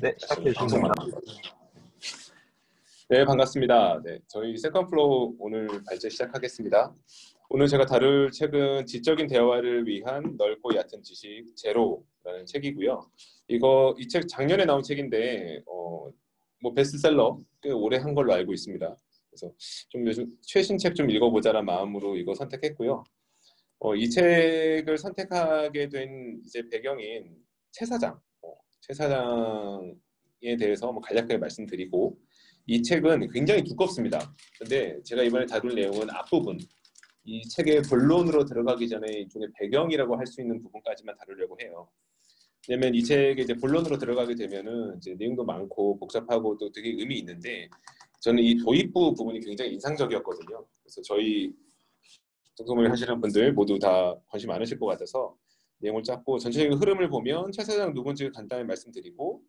네, 시작해 주시면 방송만. 됩니다. 네, 반갑습니다. 네, 저희 세컨플로우 오늘 발제 시작하겠습니다. 오늘 제가 다룰 책은 지적인 대화를 위한 넓고 얕은 지식 제로라는 책이고요. 이 책 작년에 나온 책인데 뭐 베스트셀러 꽤 오래 한 걸로 알고 있습니다. 그래서 좀 요즘 최신 책 좀 읽어보자라는 마음으로 이거 선택했고요. 이 책을 선택하게 된 이제 배경인 최 사장, 최 사장에 대해서 뭐 간략하게 말씀드리고, 이 책은 굉장히 두껍습니다. 근데 제가 이번에 다룰 내용은 앞부분, 이 책의 본론으로 들어가기 전에 이쪽에 배경이라고 할 수 있는 부분까지만 다루려고 해요. 왜냐면 이 책의 이제 본론으로 들어가게 되면은 이제 내용도 많고 복잡하고 또 되게 의미 있는데, 저는 이 도입부 부분이 굉장히 인상적이었거든요. 그래서 저희 독서모임 하시는 분들 모두 다 관심 많으실 것 같아서 내용을 짰고, 전체적인 흐름을 보면 최 사장 누군지 간단히 말씀드리고,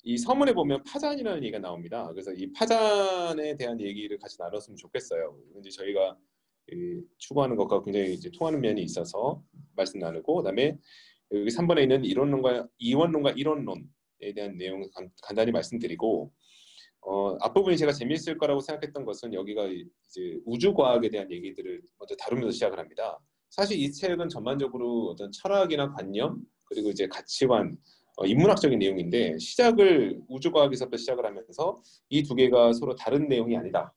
이 서문에 보면 파잔이라는 얘기가 나옵니다. 그래서 이 파잔에 대한 얘기를 같이 나눴으면 좋겠어요. 이제 저희가 추구하는 것과 굉장히 이제 통하는 면이 있어서 말씀 나누고, 그다음에 여기 3번에 있는 이론론과 이원론과 이론론에 대한 내용을 간단히 말씀드리고, 앞부분이 제가 재미있을 거라고 생각했던 것은 여기가 이제 우주과학에 대한 얘기들을 먼저 다루면서 시작을 합니다. 사실 이 책은 전반적으로 어떤 철학이나 관념, 그리고 이제 가치관, 인문학적인 내용인데, 시작을 우주과학에서부터 시작을 하면서 이 두 개가 서로 다른 내용이 아니다,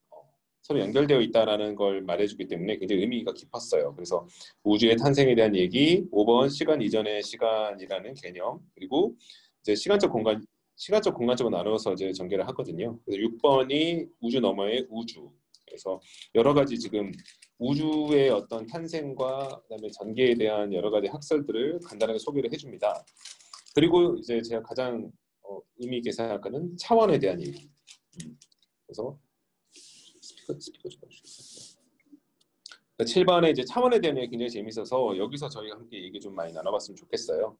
서로 연결되어 있다라는 걸 말해주기 때문에 굉장히 의미가 깊었어요. 그래서 우주의 탄생에 대한 얘기, 5번 시간 이전의 시간이라는 개념, 그리고 이제 시간적 공간적으로 나눠서 이제 전개를 하거든요. 그래서 6번이 우주 너머의 우주. 그래서 여러 가지 지금 우주의 어떤 탄생과 그다음에 전개에 대한 여러 가지 학설들을 간단하게 소개를 해줍니다. 그리고 이제 제가 가장 의미 있게 생각하는 차원에 대한 얘기. 그래서 스피커 좀 해주시겠어요? 7번에 이제 차원에 대한 얘기 굉장히 재밌어서 여기서 저희가 함께 얘기 좀 많이 나눠봤으면 좋겠어요.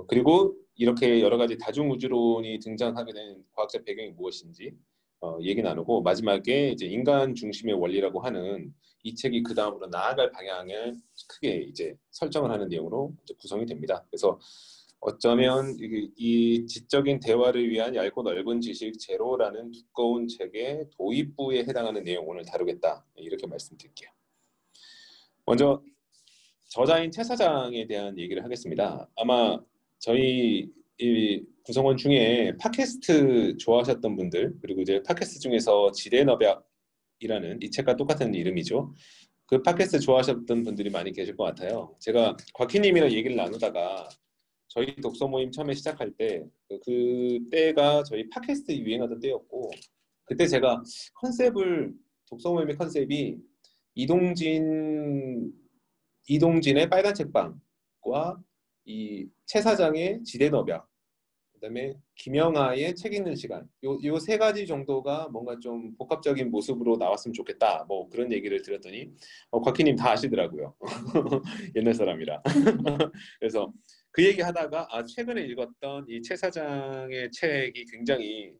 그리고 이렇게 여러 가지 다중우주론이 등장하게 된 과학적 배경이 무엇인지 얘기 나누고, 마지막에 이제 인간 중심의 원리라고 하는 이 책이 그 다음으로 나아갈 방향을 크게 이제 설정을 하는 내용으로 이제 구성이 됩니다. 그래서 어쩌면 이 지적인 대화를 위한 얇고 넓은 지식 제로라는 두꺼운 책의 도입부에 해당하는 내용 오늘 다루겠다, 이렇게 말씀드릴게요. 먼저 저자인 최 사장에 대한 얘기를 하겠습니다. 아마 저희 이 구성원 중에 팟캐스트 좋아하셨던 분들, 그리고 이제 팟캐스트 중에서 지대너벽이라는 이 책과 똑같은 이름이죠. 그 팟캐스트 좋아하셨던 분들이 많이 계실 것 같아요. 제가 곽희님이랑 얘기를 나누다가 저희 독서 모임 처음에 시작할 때, 그때가 저희 팟캐스트 유행하던 때였고, 그때 제가 독서 모임의 컨셉이 이동진 이동진의 빨간 책방과 이 최 사장의 지대너벽, 그다음에 김영하의 책 읽는 시간, 요 세 가지 정도가 뭔가 좀 복합적인 모습으로 나왔으면 좋겠다, 뭐 그런 얘기를 드렸더니 곽희님 다 아시더라고요. 옛날 사람이라. 그래서 그 얘기 하다가 최근에 읽었던 이 최 사장의 책이 굉장히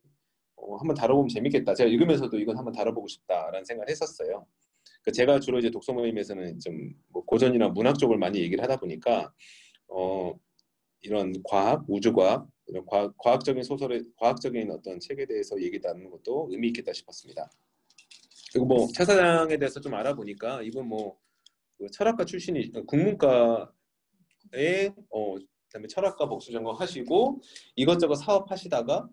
한번 다뤄보면 재밌겠다, 제가 읽으면서도 이건 한번 다뤄보고 싶다라는 생각을 했었어요. 제가 주로 이제 독서 모임에서는 좀뭐 고전이나 문학 쪽을 많이 얘기를 하다 보니까 이런 과학, 우주과학, 이런 과학적인 소설의 과학적인 어떤 책에 대해서 얘기 나누는 것도 의미 있겠다 싶었습니다. 그리고 뭐 차 사장에 대해서 좀 알아보니까 이분 그 철학과 출신이 국문과에 그다음에 철학과 복수 전공 하시고 이것저것 사업 하시다가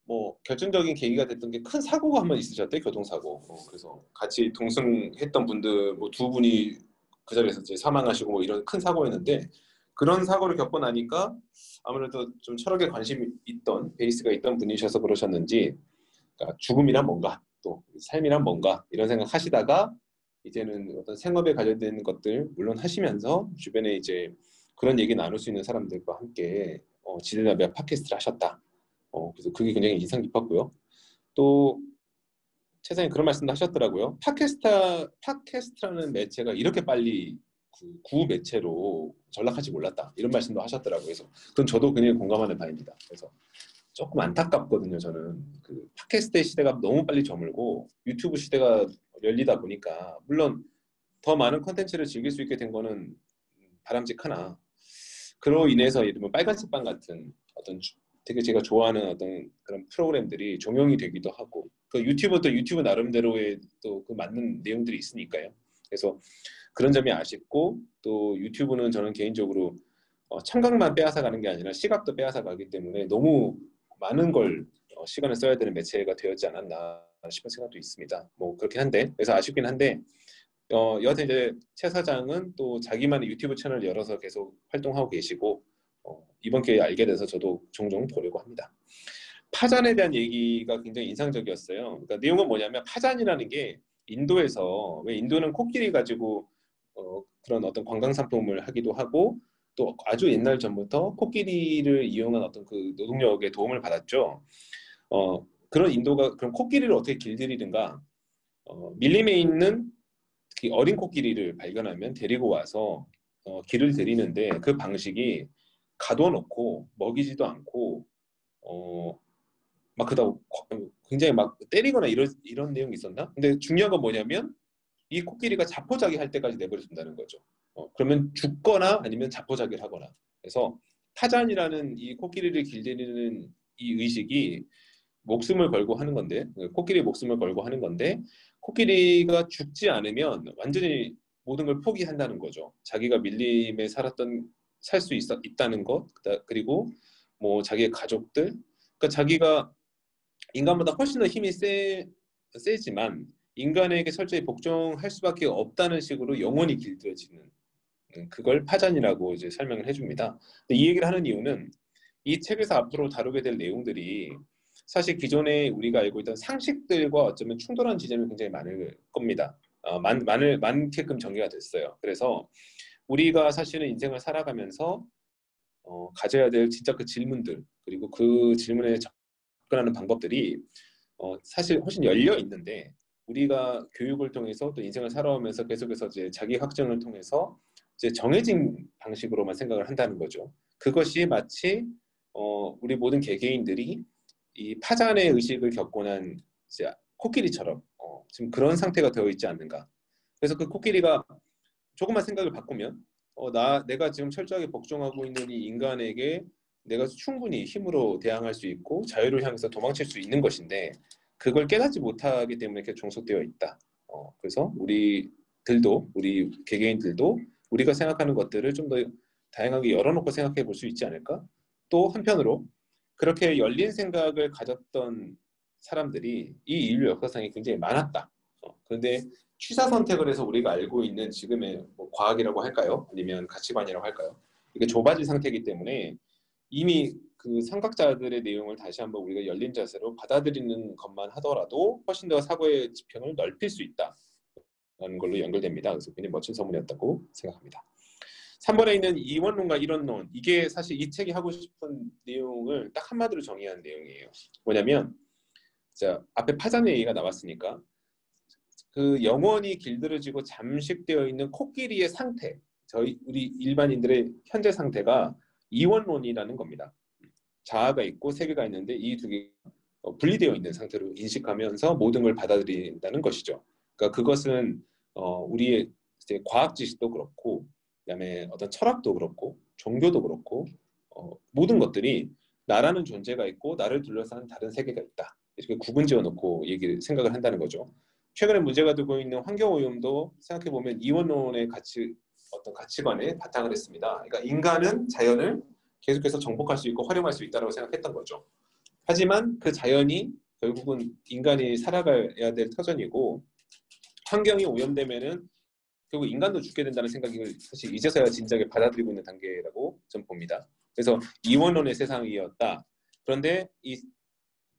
뭐 결정적인 계기가 됐던 게 큰 사고가 한 번 있으셨대, 교통사고. 그래서 같이 동승했던 분들 뭐 두 분이 그 자리에서 이제 사망하시고 뭐 이런 큰 사고였는데, 그런 사고를 겪고 나니까 아무래도 좀 철학에 관심이 있던 베이스가 있던 분이셔서 그러셨는지, 그러니까 죽음이란 뭔가, 또 삶이란 뭔가, 이런 생각 하시다가 이제는 어떤 생업에 관련된 것들 물론 하시면서 주변에 이제 그런 얘기 나눌 수 있는 사람들과 함께 지대나비아 팟캐스트를 하셨다. 그래서 그게 굉장히 인상 깊었고요. 또 최선에 그런 말씀도 하셨더라고요. 팟캐스트라는 매체가 이렇게 빨리 구 매체로 전락할지 몰랐다, 이런 말씀도 하셨더라고요. 그래서 그건 저도 굉장히 공감하는 바입니다. 그래서 조금 안타깝거든요. 저는 그 팟캐스트의 시대가 너무 빨리 저물고 유튜브 시대가 열리다 보니까, 물론 더 많은 콘텐츠를 즐길 수 있게 된 거는 바람직하나, 그로 인해서 예를 들면 빨간 책방 같은 어떤 되게 제가 좋아하는 어떤 그런 프로그램들이 종영이 되기도 하고 그 유튜브도 유튜브 나름대로의 또 그 맞는 내용들이 있으니까요. 그래서 그런 점이 아쉽고 또 유튜브는 저는 개인적으로 청각만 빼앗아 가는 게 아니라 시각도 빼앗아 가기 때문에 너무 많은 걸 시간을 써야 되는 매체가 되었지 않았나 싶은 생각도 있습니다. 뭐 그렇긴 한데 그래서 아쉽긴 한데 여하튼 이제 최 사장은 또 자기만의 유튜브 채널을 열어서 계속 활동하고 계시고 이번 기회에 알게 돼서 저도 종종 보려고 합니다. 파잔에 대한 얘기가 굉장히 인상적이었어요. 그러니까 내용은 뭐냐면 파잔이라는 게 인도에서 왜 인도는 코끼리 가지고 그런 어떤 관광 상품을 하기도 하고 또 아주 옛날 전부터 코끼리를 이용한 어떤 그 노동력의 도움을 받았죠. 그런 인도가 그럼 코끼리를 어떻게 길들이든가 밀림에 있는 특히 어린 코끼리를 발견하면 데리고 와서 길을 들이는데 그 방식이 가둬놓고 먹이지도 않고 막 그러다 굉장히 막 때리거나 이런 내용이 있었나? 근데 중요한 건 뭐냐면 이 코끼리가 자포자기 할 때까지 내버려둔다는 거죠. 그러면 죽거나 아니면 자포자기를 하거나. 그래서 타잔이라는 이 코끼리를 길들이는 이 의식이 목숨을 걸고 하는 건데, 코끼리 목숨을 걸고 하는 건데, 코끼리가 죽지 않으면 완전히 모든 걸 포기한다는 거죠. 자기가 밀림에 살 수 있다는 것, 그리고 뭐 자기의 가족들, 그러니까 자기가 인간보다 훨씬 더 힘이 세지만 인간에게 철저히 복종할 수밖에 없다는 식으로 영원히 길들여지는 그걸 파잔이라고 이제 설명을 해줍니다. 근데 이 얘기를 하는 이유는 이 책에서 앞으로 다루게 될 내용들이 사실 기존에 우리가 알고 있던 상식들과 어쩌면 충돌한 지점이 굉장히 많을 겁니다. 많게끔 전개가 됐어요. 그래서 우리가 사실은 인생을 살아가면서 가져야 될 진짜 그 질문들 그리고 그 질문에 접근하는 방법들이 사실 훨씬 열려 있는데 우리가 교육을 통해서 또 인생을 살아오면서 계속해서 이제 자기 확증을 통해서 이제 정해진 방식으로만 생각을 한다는 거죠. 그것이 마치 우리 모든 개개인들이 이 파잔의 의식을 겪고 난 이제 코끼리처럼 지금 그런 상태가 되어 있지 않는가. 그래서 그 코끼리가 조금만 생각을 바꾸면 내가 지금 철저하게 복종하고 있는 이 인간에게 내가 충분히 힘으로 대항할 수 있고 자유를 향해서 도망칠 수 있는 것인데 그걸 깨닫지 못하기 때문에 이렇게 종속되어 있다. 그래서 우리 개개인들도 우리가 생각하는 것들을 좀 더 다양하게 열어놓고 생각해 볼 수 있지 않을까? 또 한편으로 그렇게 열린 생각을 가졌던 사람들이 이 인류 역사상에 굉장히 많았다. 그런데 취사 선택을 해서 우리가 알고 있는 지금의 뭐 과학이라고 할까요? 아니면 가치관이라고 할까요? 이게 좁아진 상태이기 때문에 이미 그 삼각자들의 내용을 다시 한번 우리가 열린 자세로 받아들이는 것만 하더라도 훨씬 더 사고의 지평을 넓힐 수 있다라는 걸로 연결됩니다. 그래서 굉장히 멋진 서문이었다고 생각합니다. 3번에 있는 이원론과 이론론, 이게 사실 이 책이 하고 싶은 내용을 딱 한마디로 정의한 내용이에요. 뭐냐면 자, 앞에 파잔의 얘기가 나왔으니까 그 영원히 길들여지고 잠식되어 있는 코끼리의 상태, 우리 일반인들의 현재 상태가 이원론이라는 겁니다. 자아가 있고 세계가 있는데 이 두 개가 분리되어 있는 상태로 인식하면서 모든 걸 받아들인다는 것이죠. 그러니까 그것은 우리의 과학 지식도 그렇고 그다음에 어떤 철학도 그렇고 종교도 그렇고 모든 것들이 나라는 존재가 있고 나를 둘러싼 다른 세계가 있다. 이렇게 구분지어 놓고 생각을 한다는 거죠. 최근에 문제가 되고 있는 환경오염도 생각해보면 이원론의 어떤 가치관에 바탕을 했습니다. 그러니까 인간은 자연을 계속해서 정복할 수 있고 활용할 수 있다고 생각했던 거죠. 하지만 그 자연이 결국은 인간이 살아가야 될 터전이고 환경이 오염되면은 결국 인간도 죽게 된다는 생각이 사실 이제서야 진작에 받아들이고 있는 단계라고 저는 봅니다. 그래서 이원론의 세상이었다. 그런데 이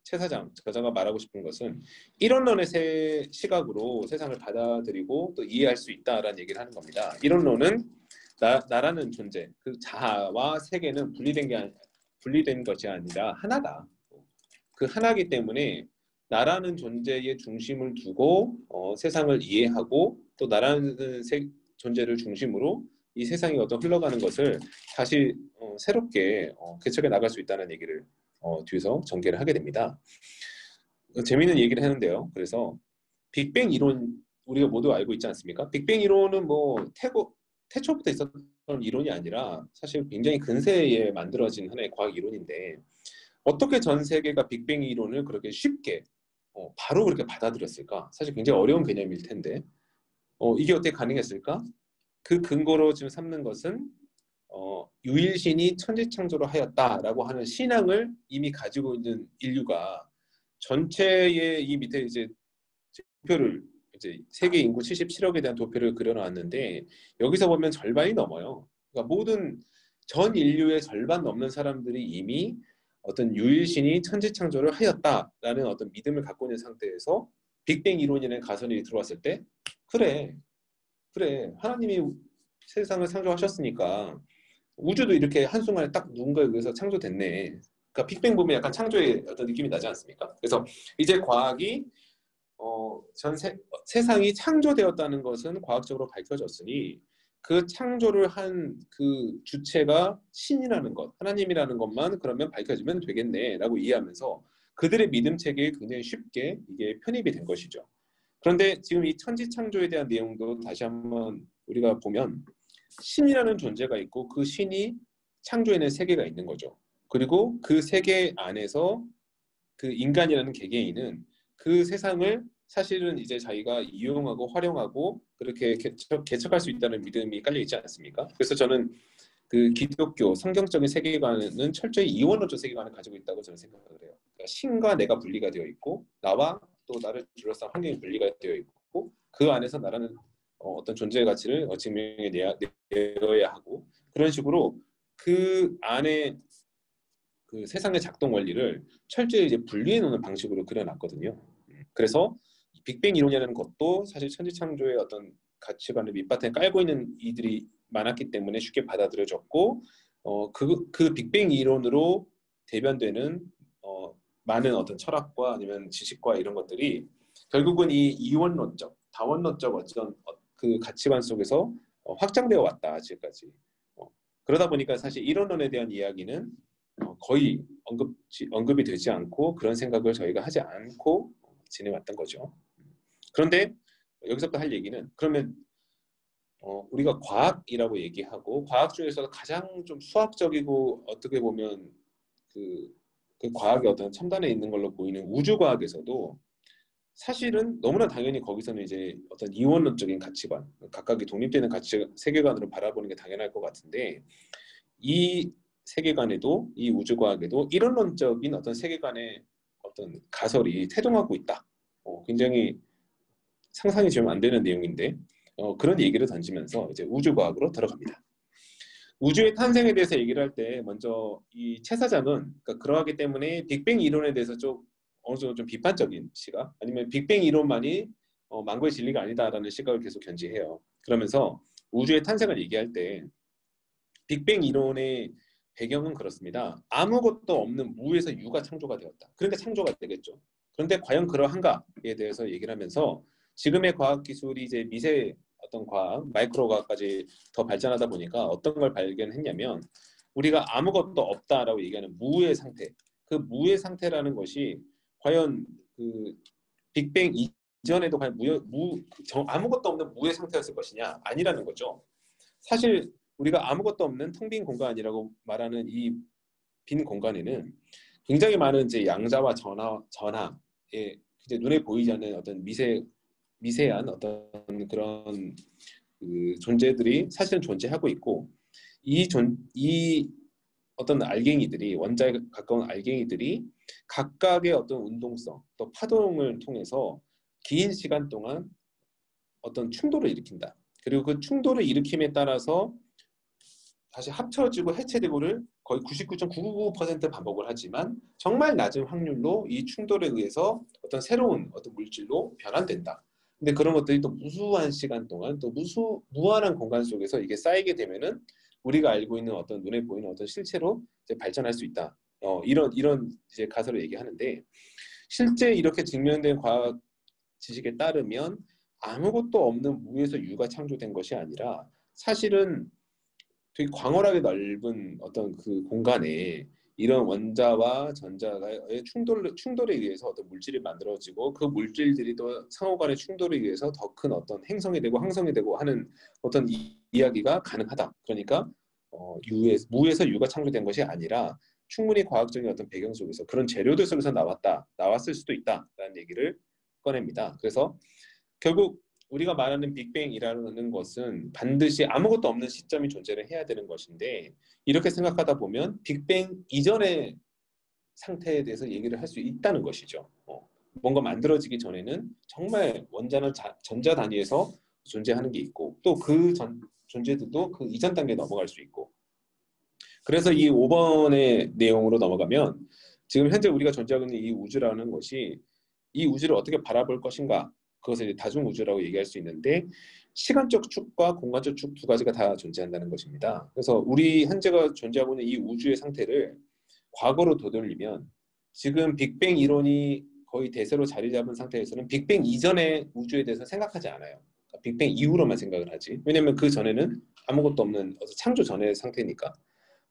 최 사장, 저자가 말하고 싶은 것은 이론론의 시각으로 세상을 받아들이고 또 이해할 수 있다라는 얘기를 하는 겁니다. 이론론은 나라는 존재, 그 자아와 세계는 분리된 것이 아니라 하나다. 그 하나이기 때문에 나라는 존재의 중심을 두고 세상을 이해하고 또 나라는 존재를 중심으로 이 세상이 흘러가는 것을 다시 새롭게 개척해 나갈 수 있다는 얘기를 뒤에서 전개를 하게 됩니다. 재미있는 얘기를 하는데요. 그래서 빅뱅 이론 우리가 모두 알고 있지 않습니까? 빅뱅 이론은 뭐 태초부터 있었던 이론이 아니라 사실 굉장히 근세에 만들어진 하나의 과학 이론인데 어떻게 전 세계가 빅뱅 이론을 그렇게 쉽게 바로 그렇게 받아들였을까? 사실 굉장히 어려운 개념일 텐데 이게 어떻게 가능했을까? 그 근거로 지금 삼는 것은 유일신이 천지창조를 하였다라고 하는 신앙을 이미 가지고 있는 인류가 전체의 이 밑에 이제 도표를 이제 세계 인구 77억에 대한 도표를 그려놨는데 여기서 보면 절반이 넘어요. 그러니까 모든 전 인류의 절반 넘는 사람들이 이미 어떤 유일신이 천지창조를 하였다라는 어떤 믿음을 갖고 있는 상태에서 빅뱅 이론이라는 가설이 들어왔을 때 그래 하나님이 세상을 창조하셨으니까 우주도 이렇게 한순간에 딱 누군가에 의해서 창조됐네. 그러니까 빅뱅 보면 약간 창조의 어떤 느낌이 나지 않습니까? 그래서 이제 과학이 세상이 창조되었다는 것은 과학적으로 밝혀졌으니 그 창조를 한 그 주체가 신이라는 것, 하나님이라는 것만 그러면 밝혀지면 되겠네라고 이해하면서 그들의 믿음 체계에 굉장히 쉽게 이게 편입이 된 것이죠. 그런데 지금 이 천지 창조에 대한 내용도 다시 한번 우리가 보면 신이라는 존재가 있고 그 신이 창조해낸 세계가 있는 거죠. 그리고 그 세계 안에서 그 인간이라는 개개인은 그 세상을 사실은 이제 자기가 이용하고 활용하고 그렇게 개척할 수 있다는 믿음이 깔려 있지 않습니까? 그래서 저는 그 기독교 성경적인 세계관은 철저히 이원론적 세계관을 가지고 있다고 저는 생각을 해요. 그러니까 신과 내가 분리가 되어 있고 나와 또 나를 둘러싼 환경이 분리가 되어 있고 그 안에서 나라는 어떤 존재의 가치를 내어야 하고 그런 식으로 그 안에 그 세상의 작동 원리를 철저히 이제 분리해 놓는 방식으로 그려놨거든요. 그래서 빅뱅 이론이라는 것도 사실 천지창조의 어떤 가치관을 밑바탕에 깔고 있는 이들이 많았기 때문에 쉽게 받아들여졌고 그 빅뱅 이론으로 대변되는 많은 어떤 철학과 아니면 지식과 이런 것들이 결국은 이 이원론적, 다원론적 어떤 그 가치관 속에서 확장되어 왔다 지금까지. 그러다 보니까 사실 이론론에 대한 이야기는 거의 언급이 되지 않고 그런 생각을 저희가 하지 않고 지내왔던 거죠. 그런데 여기서부터 할 얘기는 그러면 우리가 과학이라고 얘기하고 과학 중에서 가장 좀 수학적이고 어떻게 보면 그 과학의 어떤 첨단에 있는 걸로 보이는 우주과학에서도 사실은 너무나 당연히 거기서는 이제 어떤 이원론적인 가치관, 각각이 독립되는 가치 세계관으로 바라보는 게 당연할 것 같은데 이 세계관에도 이 우주과학에도 이론론적인 어떤 세계관의 어떤 가설이 태동하고 있다. 굉장히 상상이 좀 안 되는 내용인데 그런 얘기를 던지면서 이제 우주과학으로 들어갑니다. 우주의 탄생에 대해서 얘기를 할 때 먼저 이 최 사장은 그러니까 그러하기 때문에 빅뱅 이론에 대해서 좀 어느 정도 좀 비판적인 시각 아니면 빅뱅 이론만이 만고의 진리가 아니다라는 시각을 계속 견지해요. 그러면서 우주의 탄생을 얘기할 때 빅뱅 이론의 배경은 그렇습니다. 아무것도 없는 무에서 유가 창조가 되었다. 그러니까 창조가 되겠죠. 그런데 과연 그러한가에 대해서 얘기를 하면서 지금의 과학 기술이 이제 미세 어떤 과학, 마이크로 과학까지 더 발전하다 보니까 어떤 걸 발견했냐면 우리가 아무것도 없다라고 얘기하는 무의 상태. 그 무의 상태라는 것이 과연 그 빅뱅 이전에도 과연 아무것도 없는 무의 상태였을 것이냐? 아니라는 거죠. 사실 우리가 아무것도 없는 텅 빈 공간이라고 말하는 이 빈 공간에는 굉장히 많은 이제 양자와 전하의 이제 눈에 보이지 않는 어떤 미세한 어떤 그런 그 존재들이 사실은 존재하고 있고 이 어떤 알갱이들이 원자에 가까운 알갱이들이 각각의 어떤 운동성 또 파동을 통해서 긴 시간 동안 어떤 충돌을 일으킨다. 그리고 그 충돌을 일으킴에 따라서 다시 합쳐지고 해체되고를 거의 99.999% 반복을 하지만 정말 낮은 확률로 이 충돌에 의해서 어떤 새로운 어떤 물질로 변환된다. 근데 그런 것들이 또 무수한 시간 동안 또 무한한 공간 속에서 이게 쌓이게 되면은 우리가 알고 있는 어떤 눈에 보이는 어떤 실체로 이제 발전할 수 있다. 이런 이제 가설을 얘기하는데 실제 이렇게 증명된 과학 지식에 따르면 아무것도 없는 무에서 유가 창조된 것이 아니라 사실은 되게 광활하게 넓은 어떤 그 공간에 이런 원자와 전자의 충돌에 의해서 어떤 물질이 만들어지고 그 물질들이 또 상호간의 충돌에 의해서 더 큰 어떤 행성이 되고 항성이 되고 하는 어떤 이야기가 가능하다. 그러니까 무에서 유가 창조된 것이 아니라 충분히 과학적인 어떤 배경 속에서 그런 재료들 속에서 나왔을 수도 있다라는 얘기를 꺼냅니다. 그래서 결국 우리가 말하는 빅뱅이라는 것은 반드시 아무것도 없는 시점이 존재를 해야 되는 것인데 이렇게 생각하다 보면 빅뱅 이전의 상태에 대해서 얘기를 할 수 있다는 것이죠. 뭔가 만들어지기 전에는 정말 원자나 전자 단위에서 존재하는 게 있고 또 그 존재들도 그 이전 단계에 넘어갈 수 있고 그래서 이 5번의 내용으로 넘어가면 지금 현재 우리가 존재하고 있는 이 우주라는 것이 이 우주를 어떻게 바라볼 것인가 그것을 이제 다중우주라고 얘기할 수 있는데 시간적 축과 공간적 축 두 가지가 다 존재한다는 것입니다. 그래서 우리 현재가 존재하고 있는 이 우주의 상태를 과거로 되돌리면 지금 빅뱅 이론이 거의 대세로 자리 잡은 상태에서는 빅뱅 이전의 우주에 대해서 생각하지 않아요. 그러니까 빅뱅 이후로만 생각을 하지. 왜냐하면 그 전에는 아무것도 없는 창조 전의 상태니까.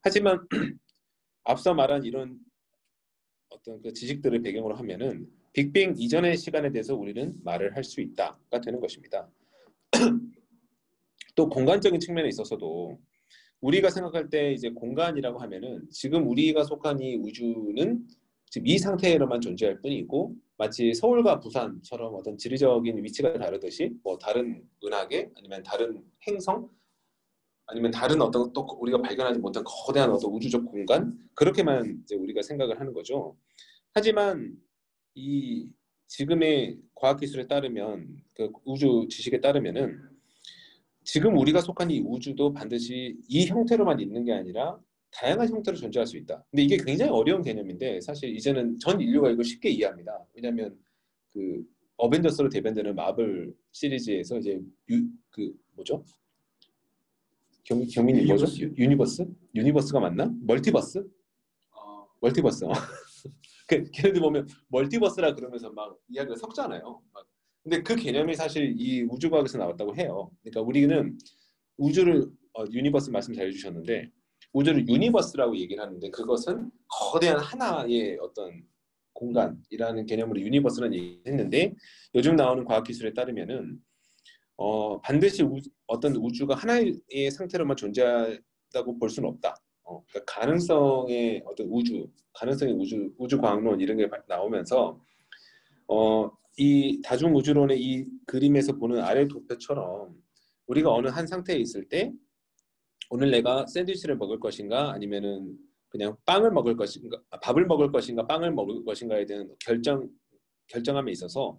하지만 앞서 말한 이런 어떤 그 지식들을 배경으로 하면은 빅뱅 이전의 시간에 대해서 우리는 말을 할 수 있다가 되는 것입니다. 또 공간적인 측면에 있어서도 우리가 생각할 때 이제 공간이라고 하면은 지금 우리가 속한 이 우주는 지금 이 상태로만 존재할 뿐이고 마치 서울과 부산처럼 어떤 지리적인 위치가 다르듯이 뭐 다른 은하계 아니면 다른 행성 아니면 다른 어떤 또 우리가 발견하지 못한 거대한 어떤 우주적 공간 그렇게만 이제 우리가 생각을 하는 거죠. 하지만 이 지금의 과학기술에 따르면 그 우주 지식에 따르면은 지금 우리가 속한 이 우주도 반드시 이 형태로만 있는 게 아니라 다양한 형태로 존재할 수 있다. 근데 이게 굉장히 어려운 개념인데 사실 이제는 전 인류가 이걸 쉽게 이해합니다. 왜냐하면 그 어벤져스로 대변되는 마블 시리즈에서 이제 그 뭐죠? 경민이 뭐죠? 유니버스? 유니버스가 맞나? 멀티버스? 멀티버스. 걔네들 보면 멀티버스라 그러면서 막 이야기가 섞잖아요. 근데 그 개념이 사실 이 우주과학에서 나왔다고 해요. 그러니까 우리는 우주를 유니버스 말씀 잘 해주셨는데 우주를 유니버스라고 얘기를 하는데 그것은 거대한 하나의 어떤 공간이라는 개념으로 유니버스라는 얘기를 했는데 요즘 나오는 과학기술에 따르면은 반드시 어떤 우주가 하나의 상태로만 존재한다고 볼 수는 없다. 그러니까 가능성의 어떤 가능성의 우주 과학론 이런 게 나오면서 이 다중 우주론의 이 그림에서 보는 아래 도표처럼 우리가 어느 한 상태에 있을 때 오늘 내가 샌드위치를 먹을 것인가 아니면은 그냥 빵을 먹을 것인가 밥을 먹을 것인가 빵을 먹을 것인가에 대한 결정함에 있어서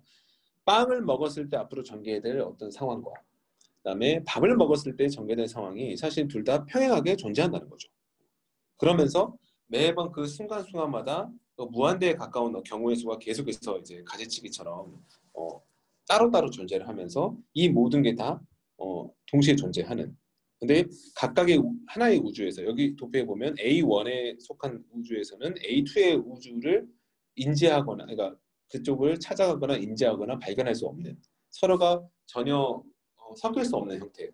빵을 먹었을 때 앞으로 전개될 어떤 상황과 그다음에 밥을 먹었을 때 전개될 상황이 사실 둘 다 평행하게 존재한다는 거죠. 그러면서 매번 그 순간순간마다 무한대에 가까운 경우의 수가 계속해서 이제 가지치기처럼 따로따로 존재를 하면서 이 모든 게 다 동시에 존재하는. 근데 각각의 하나의 우주에서 여기 도표에 보면 A1에 속한 우주에서는 A2의 우주를 인지하거나 그러니까 그쪽을 찾아가거나 인지하거나 발견할 수 없는 서로가 전혀 섞일 수 없는 형태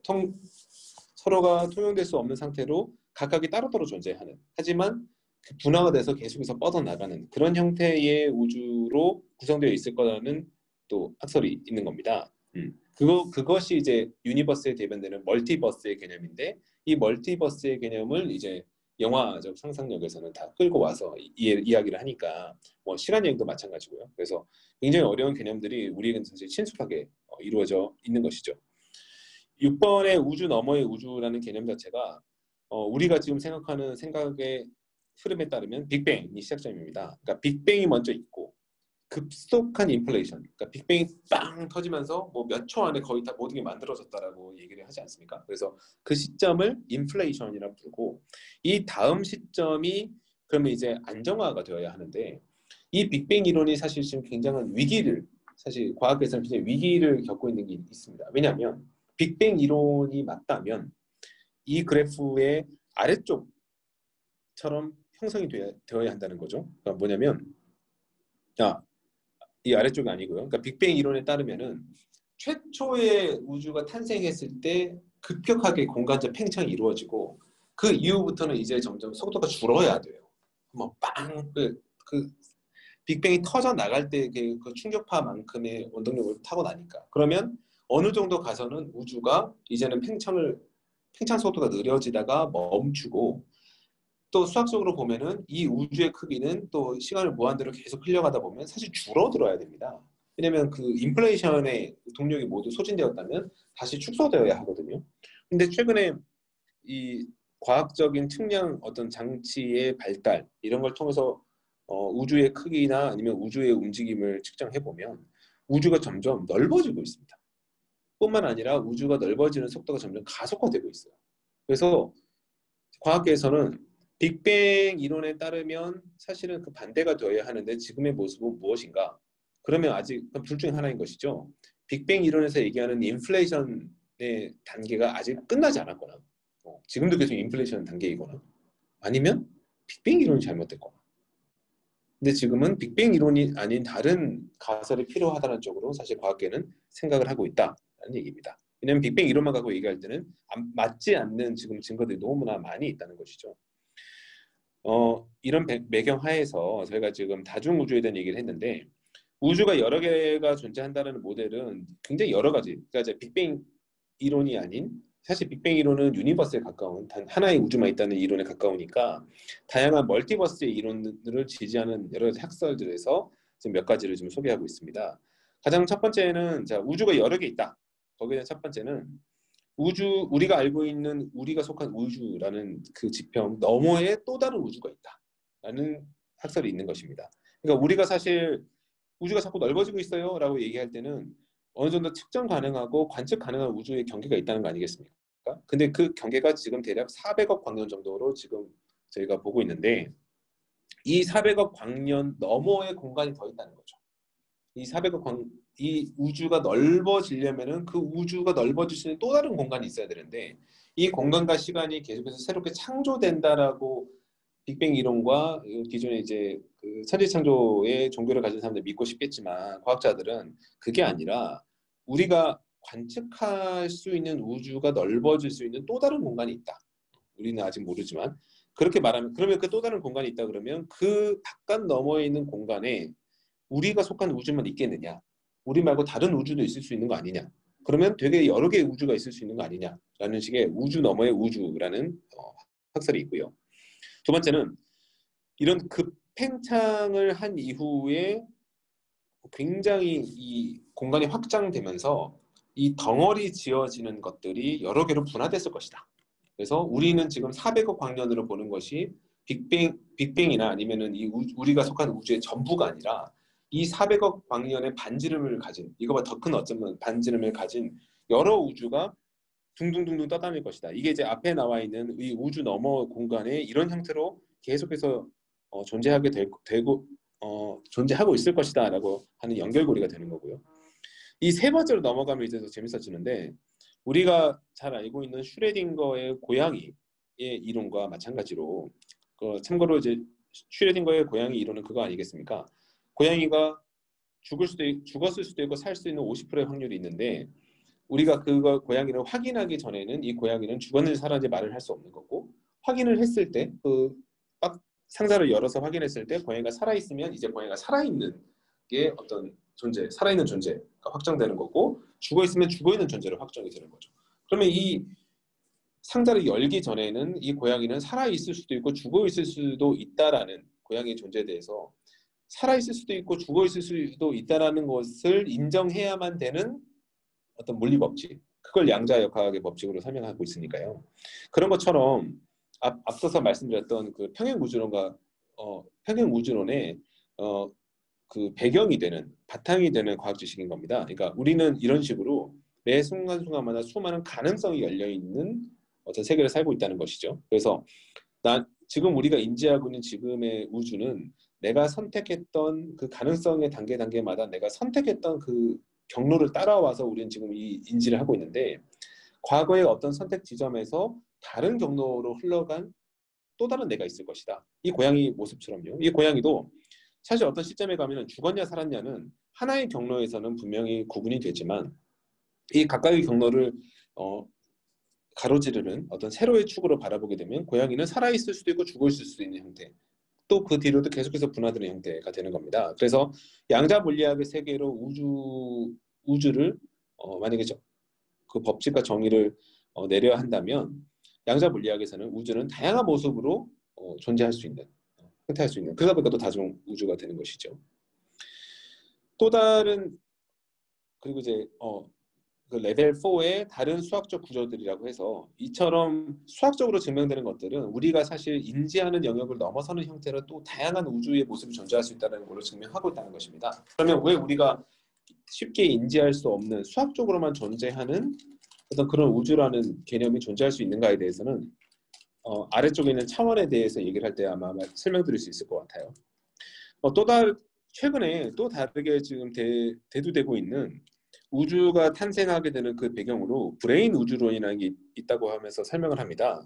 서로가 통용될 수 없는 상태로 각각이 따로따로 존재하는 하지만 그 분화가 돼서 계속해서 뻗어나가는 그런 형태의 우주로 구성되어 있을 거라는 또 학설이 있는 겁니다. 그것이 이제 유니버스에 대변되는 멀티버스의 개념인데 이 멀티버스의 개념을 이제 영화적 상상력에서는 다 끌고 와서 이야기를 하니까 뭐 시간 여행도 마찬가지고요. 그래서 굉장히 어려운 개념들이 우리에게는 사실 친숙하게 이루어져 있는 것이죠. 6번의 우주 너머의 우주라는 개념 자체가 우리가 지금 생각하는 생각의 흐름에 따르면 빅뱅이 시작점입니다. 그러니까 빅뱅이 먼저 있고 급속한 인플레이션, 그러니까 빅뱅이 빵 터지면서 뭐 몇 초 안에 거의 다 모든 게 만들어졌다라고 얘기를 하지 않습니까? 그래서 그 시점을 인플레이션이라고 부르고 이 다음 시점이 그러면 이제 안정화가 되어야 하는데 이 빅뱅 이론이 사실 지금 굉장한 위기를 사실 과학에서는 굉장히 위기를 겪고 있는 게 있습니다. 왜냐하면 빅뱅 이론이 맞다면 이 그래프의 아래쪽처럼 형성이 되어야 한다는 거죠. 그러니까 뭐냐면 이 아래쪽이 아니고요. 그러니까 빅뱅 이론에 따르면은 최초의 우주가 탄생했을 때 급격하게 공간적 팽창이 이루어지고 그 이후부터는 이제 점점 속도가 줄어야 돼요. 뭐 빵! 그 빅뱅이 터져 나갈 때 그 충격파만큼의 원동력을 타고 나니까. 그러면 어느 정도 가서는 우주가 이제는 팽창 속도가 느려지다가 멈추고 또 수학적으로 보면은 이 우주의 크기는 또 시간을 무한대로 계속 흘려가다 보면 사실 줄어들어야 됩니다. 왜냐면 그 인플레이션의 동력이 모두 소진되었다면 다시 축소되어야 하거든요. 근데 최근에 이 과학적인 측량 어떤 장치의 발달 이런 걸 통해서 우주의 크기나 아니면 우주의 움직임을 측정해 보면 우주가 점점 넓어지고 있습니다. 뿐만 아니라 우주가 넓어지는 속도가 점점 가속화되고 있어요. 그래서 과학계에서는 빅뱅 이론에 따르면 사실은 그 반대가 되어야 하는데 지금의 모습은 무엇인가? 그러면 아직 둘 중에 하나인 것이죠. 빅뱅 이론에서 얘기하는 인플레이션의 단계가 아직 끝나지 않았거나 지금도 계속 인플레이션 단계이거나 아니면 빅뱅 이론이 잘못됐거나 근데 지금은 빅뱅 이론이 아닌 다른 가설이 필요하다는 쪽으로 사실 과학계는 생각을 하고 있다는 얘기입니다. 왜냐하면 빅뱅 이론만 갖고 얘기할 때는 맞지 않는 지금 증거들이 너무나 많이 있다는 것이죠. 이런 배경 하에서 저희가 지금 다중우주에 대한 얘기를 했는데 우주가 여러 개가 존재한다는 모델은 굉장히 여러 가지 그러니까 이제 빅뱅 이론이 아닌 사실 빅뱅 이론은 유니버스에 가까운 단 하나의 우주만 있다는 이론에 가까우니까 다양한 멀티버스의 이론들을 지지하는 여러 가지 학설들에서 지금 몇 가지를 좀 소개하고 있습니다. 가장 첫 번째는 자, 우주가 여러 개 있다. 거기에 대한 첫 번째는 우리가 알고 있는 우리가 속한 우주라는 그 지평 너머에 또 다른 우주가 있다라는 학설이 있는 것입니다. 그러니까 우리가 사실 우주가 자꾸 넓어지고 있어요라고 얘기할 때는 어느 정도 측정 가능하고 관측 가능한 우주의 경계가 있다는 거 아니겠습니까? 근데 그 경계가 지금 대략 400억 광년 정도로 지금 저희가 보고 있는데 이 400억 광년 너머의 공간이 더 있다는 거죠. 이 우주가 넓어지려면은 그 우주가 넓어질 수 있는 또 다른 공간이 있어야 되는데 이 공간과 시간이 계속해서 새롭게 창조된다라고 빅뱅 이론과 기존에 이제 그 천지창조의 종교를 가진 사람들 믿고 싶겠지만 과학자들은 그게 아니라 우리가 관측할 수 있는 우주가 넓어질 수 있는 또 다른 공간이 있다. 우리는 아직 모르지만 그렇게 말하면 그러면 그 또 다른 공간이 있다 그러면 그 바깥 너머에 있는 공간에 우리가 속한 우주만 있겠느냐? 우리 말고 다른 우주도 있을 수 있는 거 아니냐? 그러면 되게 여러 개의 우주가 있을 수 있는 거 아니냐라는 식의 우주 너머의 우주라는 학설이 있고요. 두 번째는 이런 급팽창을 한 이후에 굉장히 이 공간이 확장되면서 이 덩어리 지어지는 것들이 여러 개로 분화됐을 것이다. 그래서 우리는 지금 400억 광년으로 보는 것이 빅뱅이나 아니면은 우리가 속한 우주의 전부가 아니라 이 400억 광년의 반지름을 가진 이거보다 더 큰 어쩌면 반지름을 가진 여러 우주가 둥둥둥둥 떠다닐 것이다. 이게 이제 앞에 나와 있는 이 우주 너머 공간에 이런 형태로 계속해서 존재하게 되고 존재하고 있을 것이다라고 하는 연결고리가 되는 거고요. 이 세 번째로 넘어가면 이제 더 재밌어지는데 우리가 잘 알고 있는 슈레딩거의 고양이의 이론과 마찬가지로 참고로 이제 슈레딩거의 고양이 이론은 그거 아니겠습니까? 고양이가 죽었을 수도 있고 살 수 있는 50%의 확률이 있는데 우리가 그거 고양이를 확인하기 전에는 이 고양이는 죽었는지 살았는지 말을 할 수 없는 거고 확인을 했을 때 그 상자를 열어서 확인했을 때 고양이가 살아있으면 이제 고양이가 살아있는 게 어떤 존재, 살아있는 존재가 확정되는 거고 죽어있으면 죽어있는 존재로 확정이 되는 거죠. 그러면 이 상자를 열기 전에는 이 고양이는 살아있을 수도 있고 죽어있을 수도 있다라는 고양이의 존재에 대해서 살아있을 수도 있고 죽어있을 수도 있다라는 것을 인정해야만 되는 어떤 물리 법칙, 그걸 양자역학의 법칙으로 설명하고 있으니까요. 그런 것처럼 앞서서 말씀드렸던 그 평행우주론과 평행우주론의 그 배경이 되는 바탕이 되는 과학 지식인 겁니다. 그러니까 우리는 이런 식으로 매 순간순간마다 수많은 가능성이 열려 있는 어떤 세계를 살고 있다는 것이죠. 그래서 지금 우리가 인지하고 있는 지금의 우주는 내가 선택했던 그 가능성의 단계마다 내가 선택했던 그 경로를 따라와서 우리는 지금 이 인지를 하고 있는데 과거의 어떤 선택 지점에서 다른 경로로 흘러간 또 다른 내가 있을 것이다. 이 고양이 모습처럼요. 이 고양이도 사실 어떤 시점에 가면 죽었냐 살았냐는 하나의 경로에서는 분명히 구분이 되지만 이 가까이 경로를 가로지르는 어떤 세로의 축으로 바라보게 되면 고양이는 살아있을 수도 있고 죽어있을 수도 있는 형태 또 그 뒤로도 계속해서 분화되는 형태가 되는 겁니다. 그래서 양자 물리학의 세계로 우주를 만약에 그 법칙과 정의를 내려야 한다면 양자 물리학에서는 우주는 다양한 모습으로 존재할 수 있는, 형태할 수 있는, 그러다 보니까 또 다중 우주가 되는 것이죠. 또 다른, 그리고 이제 그 레벨 4의 다른 수학적 구조들이라고 해서 이처럼 수학적으로 증명되는 것들은 우리가 사실 인지하는 영역을 넘어서는 형태로 또 다양한 우주의 모습을 존재할 수 있다는 걸로 증명하고 있다는 것입니다. 그러면 왜 우리가 쉽게 인지할 수 없는 수학적으로만 존재하는 어떤 그런 우주라는 개념이 존재할 수 있는가에 대해서는 아래쪽에 있는 차원에 대해서 얘기를 할 때 아마 설명드릴 수 있을 것 같아요. 최근에 또 다르게 지금 대두되고 있는 우주가 탄생하게 되는 그 배경으로 브레인 우주론이라는 게 있다고 하면서 설명을 합니다.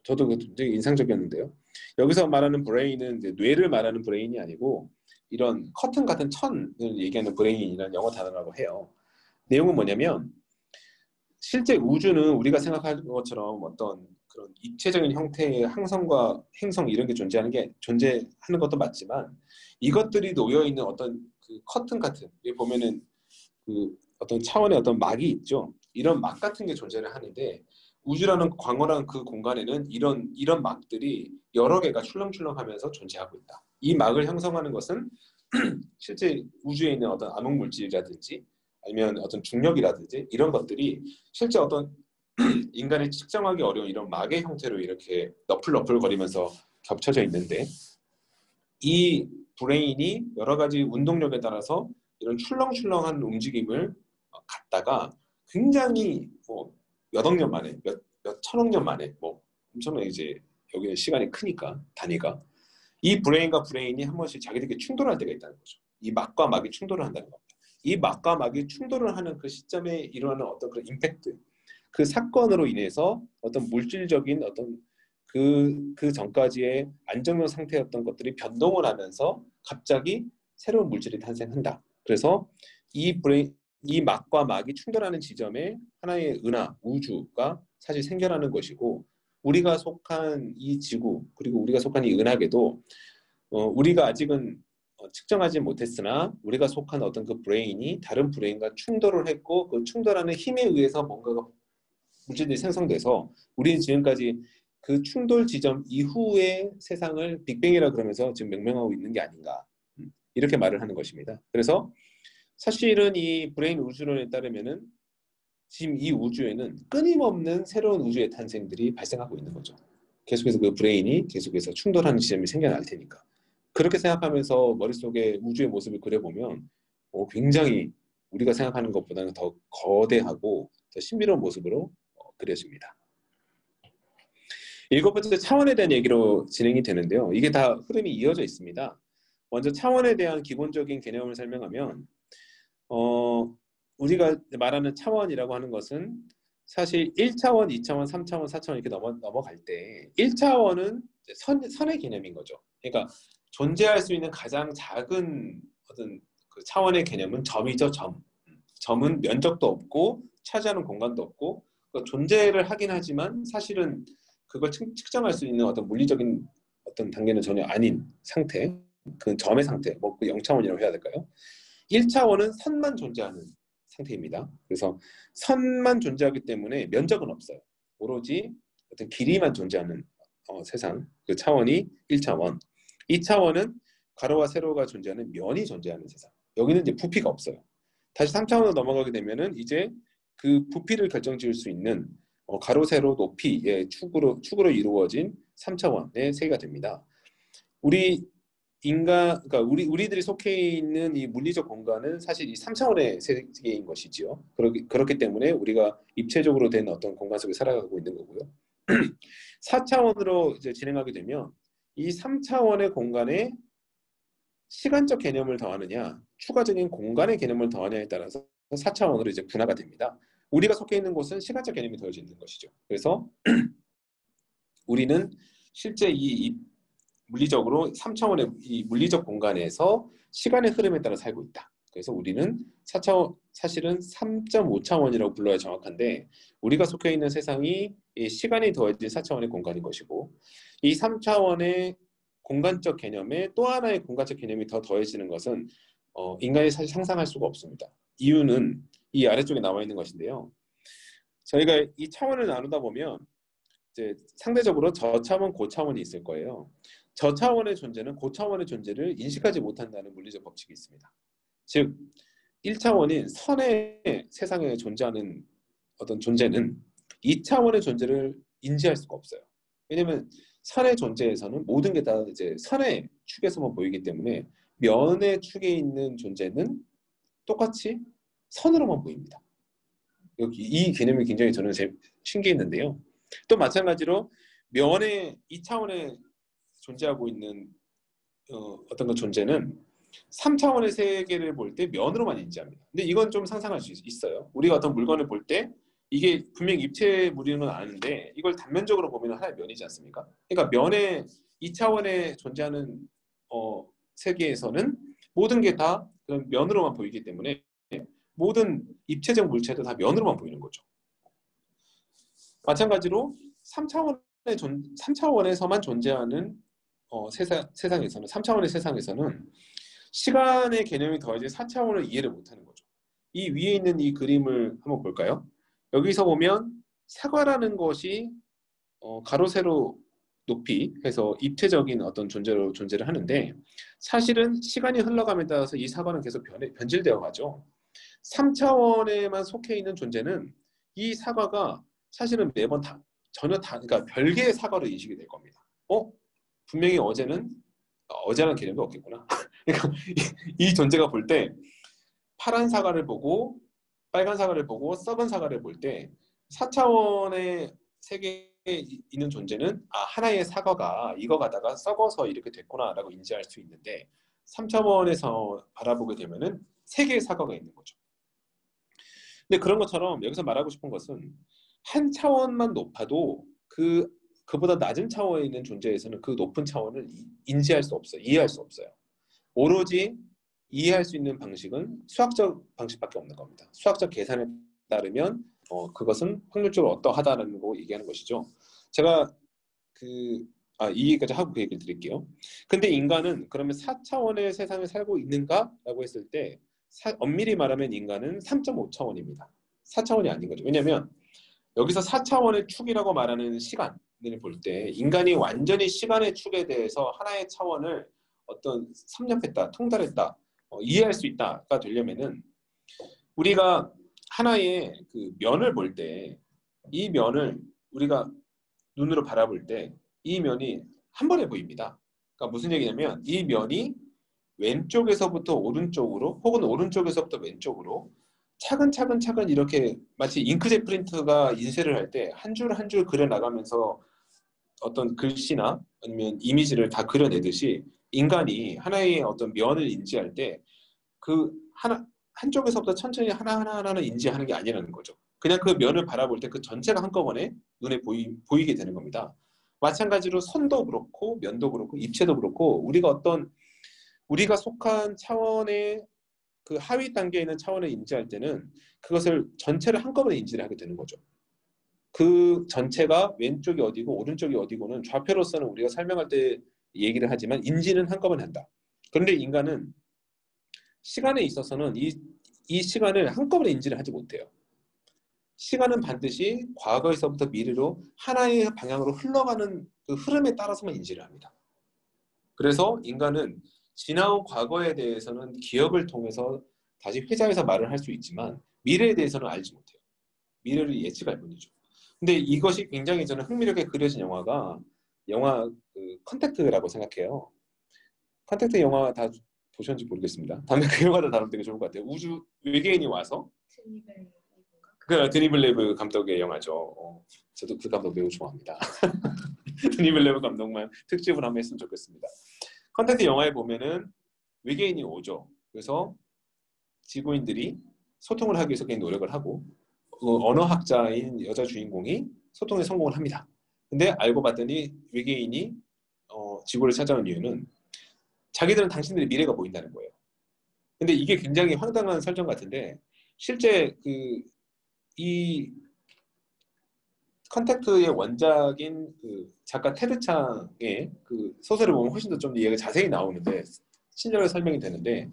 저도 굉장히 인상적이었는데요. 여기서 말하는 브레인은 이제 뇌를 말하는 브레인이 아니고 이런 커튼 같은 천을 얘기하는 브레인이라는 영어 단어라고 해요. 내용은 뭐냐면 실제 우주는 우리가 생각하는 것처럼 어떤 그런 입체적인 형태의 항성과 행성 이런 게 존재하는 것도 맞지만 이것들이 놓여 있는 어떤 그 커튼 같은, 여기 보면은 그 어떤 차원의 어떤 막이 있죠. 이런 막 같은 게 존재를 하는데 우주라는 광활한 그 공간에는 이런 막들이 여러 개가 출렁출렁하면서 존재하고 있다. 이 막을 형성하는 것은 실제 우주에 있는 어떤 암흑 물질이라든지 아니면 어떤 중력이라든지 이런 것들이 실제 어떤 인간이 측정하기 어려운 이런 막의 형태로 이렇게 너플너플거리면서 겹쳐져 있는데 이 브레인이 여러 가지 운동력에 따라서 이런 출렁출렁한 움직임을 갖다가 굉장히 몇억 년 만에 몇 천억 년 만에 엄청나게 이제 여기는 시간이 크니까 단위가 이 브레인과 브레인이 한 번씩 자기들끼리 충돌할 때가 있다는 거죠. 이 막과 막이 충돌을 한다는 겁니다. 이 막과 막이 충돌을 하는 그 시점에 일어나는 어떤 그런 임팩트, 그 사건으로 인해서 어떤 물질적인 어떤 그 전까지의 안정된 상태였던 것들이 변동을 하면서 갑자기 새로운 물질이 탄생한다. 그래서 이 막과 막이 충돌하는 지점에 하나의 은하, 우주가 사실 생겨나는 것이고 우리가 속한 이 지구 그리고 우리가 속한 이 은하계도 우리가 아직은 측정하지 못했으나 우리가 속한 어떤 그 브레인이 다른 브레인과 충돌을 했고 그 충돌하는 힘에 의해서 뭔가가 물질들이 생성돼서 우리는 지금까지 그 충돌 지점 이후의 세상을 빅뱅이라 그러면서 지금 명명하고 있는 게 아닌가 이렇게 말을 하는 것입니다. 그래서 사실은 이 브레인 우주론에 따르면은 지금 이 우주에는 끊임없는 새로운 우주의 탄생들이 발생하고 있는 거죠. 계속해서 그 브레인이 계속해서 충돌하는 지점이 생겨날 테니까. 그렇게 생각하면서 머릿속에 우주의 모습을 그려보면 굉장히 우리가 생각하는 것보다는 더 거대하고 더 신비로운 모습으로 그려집니다. 7번째 차원에 대한 얘기로 진행이 되는데요. 이게 다 흐름이 이어져 있습니다. 먼저 차원에 대한 기본적인 개념을 설명하면 우리가 말하는 차원이라고 하는 것은 사실 1차원, 2차원, 3차원, 4차원 이렇게 넘어갈 때 1차원은 선의 개념인 거죠. 그러니까 존재할 수 있는 가장 작은 어떤 그 차원의 개념은 점이죠, 점. 점은 면적도 없고 차지하는 공간도 없고 그러니까 존재를 하긴 하지만 사실은 그걸 측정할 수 있는 어떤 물리적인 어떤 단계는 전혀 아닌 상태, 그 점의 상태, 그 0차원이라고 해야 될까요? 1차원은 선만 존재하는 상태입니다. 그래서 선만 존재하기 때문에 면적은 없어요. 오로지 어떤 길이만 존재하는 세상, 그 차원이 1차원. 2차원은 가로와 세로가 존재하는 면이 존재하는 세상. 여기는 이제 부피가 없어요. 다시 3차원으로 넘어가게 되면은 이제 그 부피를 결정지을 수 있는 가로, 세로, 높이의 축으로 이루어진 3차원의 세계가 됩니다. 그러니까 우리들이 속해 있는 이 물리적 공간은 사실 이 3차원의 세계인 것이지요. 그렇기 때문에 우리가 입체적으로 된 어떤 공간 속에 살아가고 있는 거고요. 4차원으로 이제 진행하게 되면 이 3차원의 공간에 시간적 개념을 더하느냐, 추가적인 공간의 개념을 더하느냐에 따라서 4차원으로 이제 분화가 됩니다. 우리가 속해 있는 곳은 시간적 개념이 더해지는 것이죠. 그래서 우리는 실제 이 물리적으로 3차원의 이 물리적 공간에서 시간의 흐름에 따라 살고 있다. 그래서 우리는 4차원, 사실은 3.5차원이라고 불러야 정확한데 우리가 속해 있는 세상이 이 시간이 더해진 4차원의 공간인 것이고 이 3차원의 공간적 개념에 또 하나의 공간적 개념이 더 더해지는 것은 인간이 사실 상상할 수가 없습니다. 이유는 이 아래쪽에 나와 있는 것인데요. 저희가 이 차원을 나누다 보면 이제 상대적으로 저차원, 고차원이 있을 거예요. 저차원의 존재는 고차원의 존재를 인식하지 못한다는 물리적 법칙이 있습니다. 즉 1차원인 선의 세상에 존재하는 어떤 존재는 2차원의 존재를 인지할 수가 없어요. 왜냐하면 선의 존재에서는 모든 게 다 이제 선의 축에서만 보이기 때문에 면의 축에 있는 존재는 똑같이 선으로만 보입니다. 여기 이 개념이 굉장히 저는 신기했는데요. 또 마찬가지로 면의 2차원에 존재하고 있는 어떤 그 존재는 3차원의 세계를 볼 때 면으로만 인지합니다. 근데 이건 좀 상상할 수 있어요. 우리가 어떤 물건을 볼 때 이게 분명히 입체물이는 아는데 이걸 단면적으로 보면 하나의 면이지 않습니까? 그러니까 면의 2차원에 존재하는 세계에서는 모든 게 다 그런 면으로만 보이기 때문에 모든 입체적 물체도 다 면으로만 보이는 거죠. 마찬가지로 3차원에서만 존재하는 세상에서는 3차원의 세상에서는 시간의 개념이 더해져 4차원을 이해를 못하는 거죠. 이 위에 있는 이 그림을 한번 볼까요? 여기서 보면 사과라는 것이 가로 세로 높이 해서 입체적인 어떤 존재로 존재를 하는데 사실은 시간이 흘러감에 따라서 이 사과는 계속 변질되어 가죠. 3차원에만 속해 있는 존재는 이 사과가 사실은 매번 전혀 그러니까 별개의 사과로 인식이 될 겁니다. 분명히 어제라는 개념도 없겠구나. 그러니까 이 존재가 볼 때 파란 사과를 보고 빨간 사과를 보고 썩은 사과를 볼 때 4차원의 세계에 있는 존재는 하나의 사과가 익어가다가 썩어서 이렇게 됐구나라고 인지할 수 있는데 3차원에서 바라보게 되면은 3개의 사과가 있는 거죠. 근데 그런 것처럼 여기서 말하고 싶은 것은 한 차원만 높아도 그보다 낮은 차원에 있는 존재에서는 그 높은 차원을 인지할 수 없어요. 이해할 수 없어요. 오로지 이해할 수 있는 방식은 수학적 방식밖에 없는 겁니다. 수학적 계산에 따르면 그것은 확률적으로 어떠하다는 거 얘기하는 것이죠. 제가 이 얘기까지 하고 그 얘기를 드릴게요. 근데 인간은 그러면 4차원의 세상에 살고 있는가라고 했을 때 엄밀히 말하면 인간은 3.5차원입니다. 4차원이 아닌 거죠. 왜냐하면 여기서 4차원의 축이라고 말하는 시간을 볼 때 인간이 완전히 시간의 축에 대해서 하나의 차원을 어떤 섭렵했다, 통달했다, 이해할 수 있다가 되려면은 우리가 하나의 그 면을 볼 때 이 면을 우리가 눈으로 바라볼 때 이 면이 한 번에 보입니다. 그러니까 무슨 얘기냐면 이 면이 왼쪽에서부터 오른쪽으로 혹은 오른쪽에서부터 왼쪽으로 차근차근 이렇게 마치 잉크젯 프린터가 인쇄를 할 때 한 줄 한 줄 그려 나가면서 어떤 글씨나 아니면 이미지를 다 그려내듯이 인간이 하나의 어떤 면을 인지할 때 그 한쪽에서부터 천천히 하나하나를 인지하는 게 아니라는 거죠. 그냥 그 면을 바라볼 때 그 전체가 한꺼번에 눈에 보이게 되는 겁니다. 마찬가지로 선도 그렇고 면도 그렇고 입체도 그렇고 우리가 속한 차원의 그 하위 단계에 있는 차원을 인지할 때는 그것을 전체를 한꺼번에 인지를 하게 되는 거죠. 그 전체가 왼쪽이 어디고 오른쪽이 어디고는 좌표로서는 우리가 설명할 때 얘기를 하지만 인지는 한꺼번에 한다. 그런데 인간은 시간에 있어서는 이 시간을 한꺼번에 인지를 하지 못해요. 시간은 반드시 과거에서부터 미래로 하나의 방향으로 흘러가는 그 흐름에 따라서만 인지를 합니다. 그래서 인간은 지나온 과거에 대해서는 기억을 통해서 다시 회자해서 말을 할 수 있지만 미래에 대해서는 알지 못해요. 미래를 예측할 뿐이죠. 근데 이것이 굉장히 저는 흥미롭게 그려진 영화 그 컨택트라고 생각해요. 컨택트 영화 다 보셨는지 모르겠습니다. 다음에 그 영화도 다루면 되게 좋을 것 같아요. 우주 외계인이 와서 그 드니 빌레이브 감독의 영화죠. 저도 그 감독 매우 좋아합니다. 드니 빌레이브 감독만 특집을 한번 했으면 좋겠습니다. 컨택트 영화에 보면은 외계인이 오죠. 그래서 지구인들이 소통을 하기 위해서 굉장히 노력을 하고 언어학자인 여자 주인공이 소통에 성공을 합니다. 근데 알고 봤더니 외계인이 지구를 찾아온 이유는 자기들은 당신들의 미래가 보인다는 거예요. 근데 이게 굉장히 황당한 설정 같은데 실제 이 컨택트의 원작인 그 작가 테드 창의 그 소설을 보면 훨씬 더 좀 이해가 자세히 나오는데 친절하게 설명이 되는데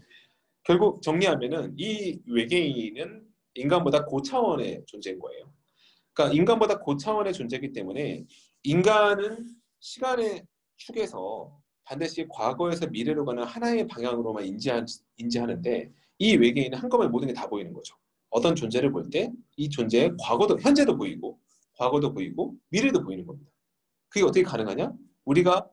결국 정리하면은 이 외계인은 인간보다 고차원의 존재인 거예요. 그러니까 인간보다 고차원의 존재이기 때문에 인간은 시간의 축에서 반드시 과거에서 미래로 가는 하나의 방향으로만 인지하는데 이 외계인은 한꺼번에 모든 게 다 보이는 거죠. 어떤 존재를 볼 때 이 존재의 과거도 현재도 보이고 과거도 보이고 미래도 보이는 겁니다. 그게 어떻게 가능하냐? 우리가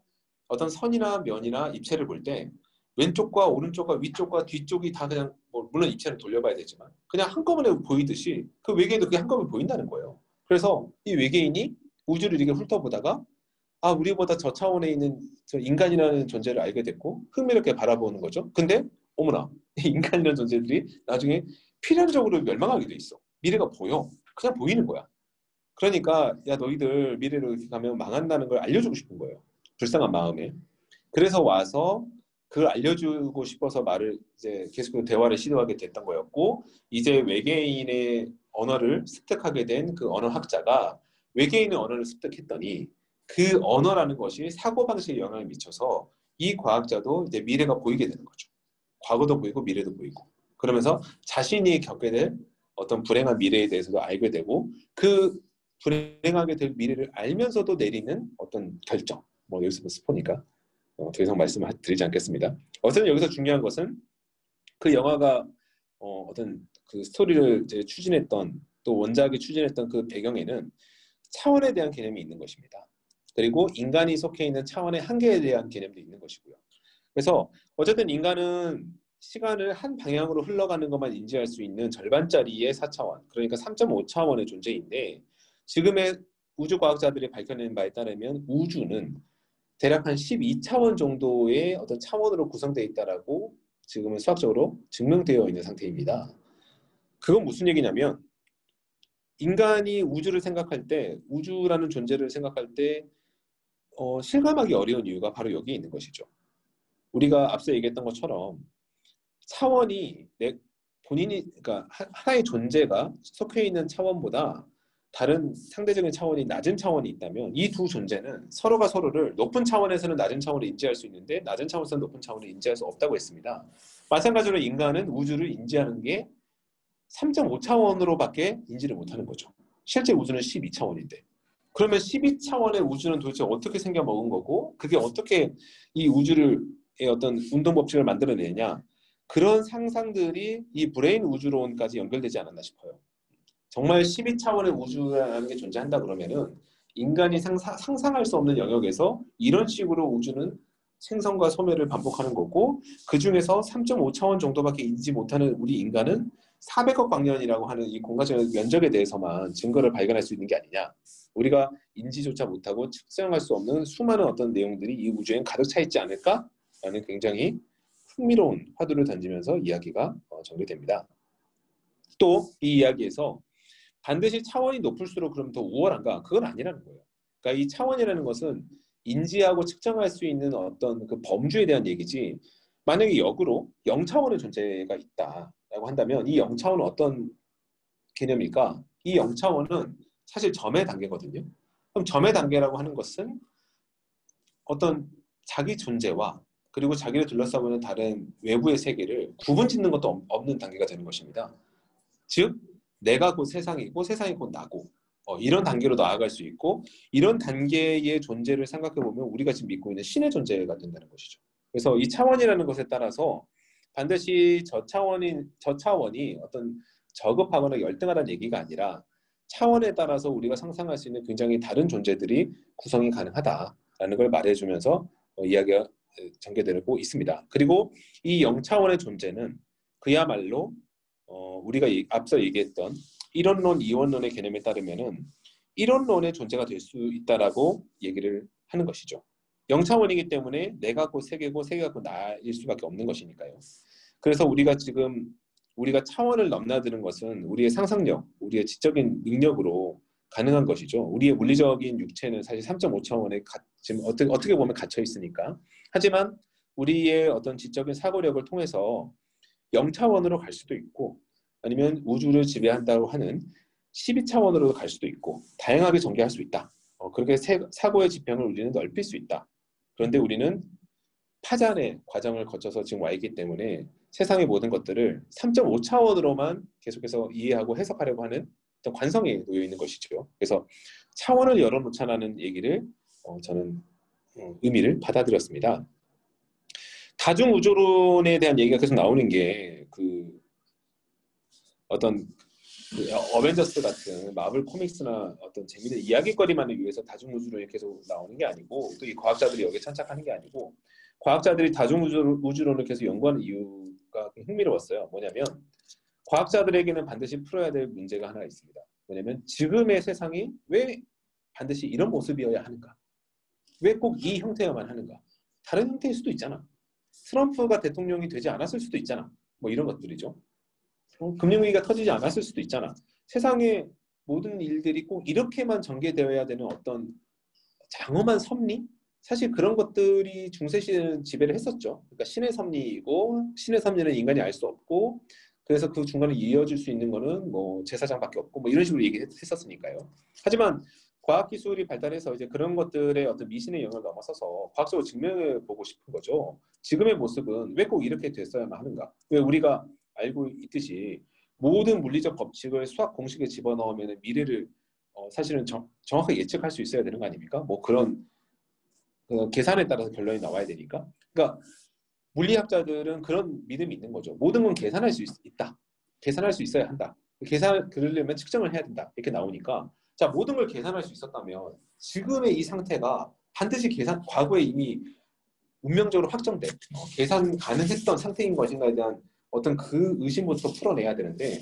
어떤 선이나 면이나 입체를 볼 때 왼쪽과 오른쪽과 위쪽과 뒤쪽이 다 그냥 물론 입체는 돌려봐야 되지만 그냥 한꺼번에 보이듯이 그 외계인도 그게 한꺼번에 보인다는 거예요. 그래서 이 외계인이 우주를 이렇게 훑어보다가 아 우리보다 저 차원에 있는 저 인간이라는 존재를 알게 됐고 흥미롭게 바라보는 거죠. 근데 어머나 인간이라는 존재들이 나중에 필연적으로 멸망하게 돼 있어. 미래가 보여. 그냥 보이는 거야. 그러니까 야 너희들 미래로 이렇게 가면 망한다는 걸 알려주고 싶은 거예요. 불쌍한 마음에. 그래서 와서 그걸 알려주고 싶어서 말을 이제 계속 대화를 시도하게 됐던 거였고 이제 외계인의 언어를 습득하게 된 그 언어학자가 외계인의 언어를 습득했더니 그 언어라는 것이 사고방식에 영향을 미쳐서 이 과학자도 이제 미래가 보이게 되는 거죠. 과거도 보이고 미래도 보이고 그러면서 자신이 겪게 될 어떤 불행한 미래에 대해서도 알게 되고 그 불행하게 될 미래를 알면서도 내리는 어떤 결정 뭐 여기서 뭐 스포니까 더 이상 말씀을 드리지 않겠습니다. 어쨌든 여기서 중요한 것은 그 영화가 어떤 그 스토리를 이제 추진했던 또 원작이 추진했던 그 배경에는 차원에 대한 개념이 있는 것입니다. 그리고 인간이 속해 있는 차원의 한계에 대한 개념도 있는 것이고요. 그래서 어쨌든 인간은 시간을 한 방향으로 흘러가는 것만 인지할 수 있는 절반짜리의 4차원, 그러니까 3.5차원의 존재인데 지금의 우주과학자들이 밝혀낸 바에 따르면 우주는 대략 한 12차원 정도의 어떤 차원으로 구성되어 있다라고 지금은 수학적으로 증명되어 있는 상태입니다. 그건 무슨 얘기냐면 인간이 우주를 생각할 때 우주라는 존재를 생각할 때 실감하기 어려운 이유가 바로 여기에 있는 것이죠. 우리가 앞서 얘기했던 것처럼 차원이 본인이 그러니까 하나의 존재가 속해 있는 차원보다 다른 상대적인 차원이 낮은 차원이 있다면 이 두 존재는 서로가 서로를 높은 차원에서는 낮은 차원을 인지할 수 있는데 낮은 차원에서는 높은 차원을 인지할 수 없다고 했습니다. 마찬가지로 인간은 우주를 인지하는 게 3.5차원으로밖에 인지를 못하는 거죠. 실제 우주는 12차원인데. 그러면 12차원의 우주는 도대체 어떻게 생겨먹은 거고 그게 어떻게 이 우주의 어떤 운동 법칙을 만들어내냐 그런 상상들이 이 브레인 우주론까지 연결되지 않았나 싶어요. 정말 12차원의 우주라는 게 존재한다 그러면은 인간이 상상할 수 없는 영역에서 이런 식으로 우주는 생성과 소멸을 반복하는 거고 그 중에서 3.5차원 정도밖에 인지 못하는 우리 인간은 400억 광년이라고 하는 이 공간적 면적에 대해서만 증거를 발견할 수 있는 게 아니냐. 우리가 인지조차 못하고 측정할 수 없는 수많은 어떤 내용들이 이 우주엔 가득 차 있지 않을까라는 굉장히 흥미로운 화두를 던지면서 이야기가 전개됩니다. 또 이 이야기에서 반드시 차원이 높을수록 그럼 더 우월한가? 그건 아니라는 거예요. 그러니까 이 차원이라는 것은 인지하고 측정할 수 있는 어떤 그 범주에 대한 얘기지 만약에 역으로 0차원의 존재가 있다라고 한다면 이 0차원은 어떤 개념일까? 이 0차원은 사실 점의 단계거든요. 그럼 점의 단계라고 하는 것은 어떤 자기 존재와 그리고 자기를 둘러싸고 다른 외부의 세계를 구분짓는 것도 없는 단계가 되는 것입니다. 즉 내가 곧 세상이고 세상이 곧 나고 이런 단계로 나아갈 수 있고 이런 단계의 존재를 생각해보면 우리가 지금 믿고 있는 신의 존재가 된다는 것이죠. 그래서 이 차원이라는 것에 따라서 반드시 저 차원이 어떤 저급하거나 열등하다는 얘기가 아니라 차원에 따라서 우리가 상상할 수 있는 굉장히 다른 존재들이 구성이 가능하다라는 걸 말해주면서 이야기가 전개되고 있습니다. 그리고 이 0차원의 존재는 그야말로 우리가 앞서 얘기했던 이론론, 이원론의 개념에 따르면은 이론론의 존재가 될 수 있다라고 얘기를 하는 것이죠. 0차원이기 때문에 내가 곧 세계고 세계가 곧 나일 수밖에 없는 것이니까요. 그래서 우리가 차원을 넘나드는 것은 우리의 상상력, 우리의 지적인 능력으로 가능한 것이죠. 우리의 물리적인 육체는 사실 3.5차원에 지금 어떻게 보면 갇혀 있으니까. 하지만 우리의 어떤 지적인 사고력을 통해서 0차원으로 갈 수도 있고 아니면 우주를 지배한다고 하는 12차원으로 갈 수도 있고 다양하게 전개할 수 있다. 그렇게 사고의 지평을 우리는 넓힐 수 있다. 그런데 우리는 파잔의 과정을 거쳐서 지금 와 있기 때문에 세상의 모든 것들을 3.5차원으로만 계속해서 이해하고 해석하려고 하는 어떤 관성에 놓여 있는 것이죠. 그래서 차원을 열어놓자라는 얘기를 저는 의미를 받아들였습니다. 다중우주론에 대한 얘기가 계속 나오는 게 그 어떤 그 어벤져스 같은 마블 코믹스나 어떤 재미있는 이야기거리만을 위해서 다중우주론이 계속 나오는 게 아니고 또 이 과학자들이 여기에 찬착하는 게 아니고 과학자들이 다중우주론을 계속 연구하는 이유가 흥미로웠어요. 뭐냐면 과학자들에게는 반드시 풀어야 될 문제가 하나 있습니다. 뭐냐면 지금의 세상이 왜 반드시 이런 모습이어야 하는가? 왜 꼭 이 형태여만 하는가? 다른 형태일 수도 있잖아. 트럼프가 대통령이 되지 않았을 수도 있잖아. 뭐 이런 것들이죠. 금융위기가 터지지 않았을 수도 있잖아. 세상의 모든 일들이 꼭 이렇게만 전개되어야 되는 어떤 장엄한 섭리? 사실 그런 것들이 중세시대는 지배를 했었죠. 그러니까 신의 섭리이고 신의 섭리는 인간이 알 수 없고 그래서 그 중간에 이어질 수 있는 거는 뭐 제사장밖에 없고 뭐 이런 식으로 얘기했었으니까요. 하지만 과학기술이 발달해서 이제 그런 것들의 어떤 미신의 영역을 넘어서서 과학적으로 증명해 보고 싶은 거죠. 지금의 모습은 왜 꼭 이렇게 됐어야만 하는가? 왜 우리가 알고 있듯이 모든 물리적 법칙을 수학 공식에 집어넣으면 미래를 사실은 정확하게 예측할 수 있어야 되는 거 아닙니까? 뭐 그런 계산에 따라서 결론이 나와야 되니까. 그러니까 물리학자들은 그런 믿음이 있는 거죠. 모든 건 계산할 수 있다. 계산할 수 있어야 한다. 그러려면 측정을 해야 된다. 이렇게 나오니까 자 모든 걸 계산할 수 있었다면 지금의 이 상태가 반드시 과거에 이미 운명적으로 확정된 계산 가능했던 상태인 것인가에 대한 어떤 그 의심부터 풀어내야 되는데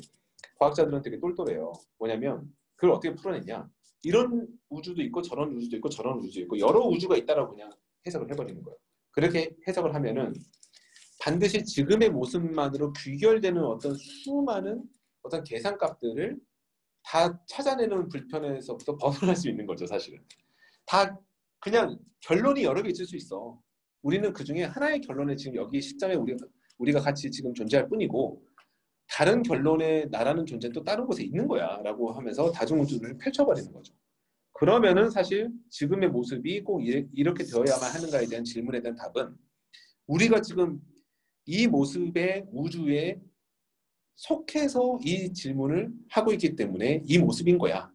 과학자들은 되게 똘똘해요. 뭐냐면 그걸 어떻게 풀어냈냐. 이런 우주도 있고 저런 우주도 있고 저런 우주도 있고 여러 우주가 있다라고 그냥 해석을 해버리는 거예요. 그렇게 해석을 하면은 반드시 지금의 모습만으로 귀결되는 어떤 수많은 어떤 계산값들을 다 찾아내는 불편에서부터 벗어날 수 있는 거죠. 사실은 다 그냥 결론이 여러 개 있을 수 있어. 우리는 그 중에 하나의 결론에 지금 여기 시점에 우리가 같이 지금 존재할 뿐이고 다른 결론의 나라는 존재는 또 다른 곳에 있는 거야 라고 하면서 다중우주를 펼쳐버리는 거죠. 그러면은 사실 지금의 모습이 꼭 이렇게 되어야만 하는가에 대한 질문에 대한 답은 우리가 지금 이 모습의 우주에 속해서 이 질문을 하고 있기 때문에 이 모습인 거야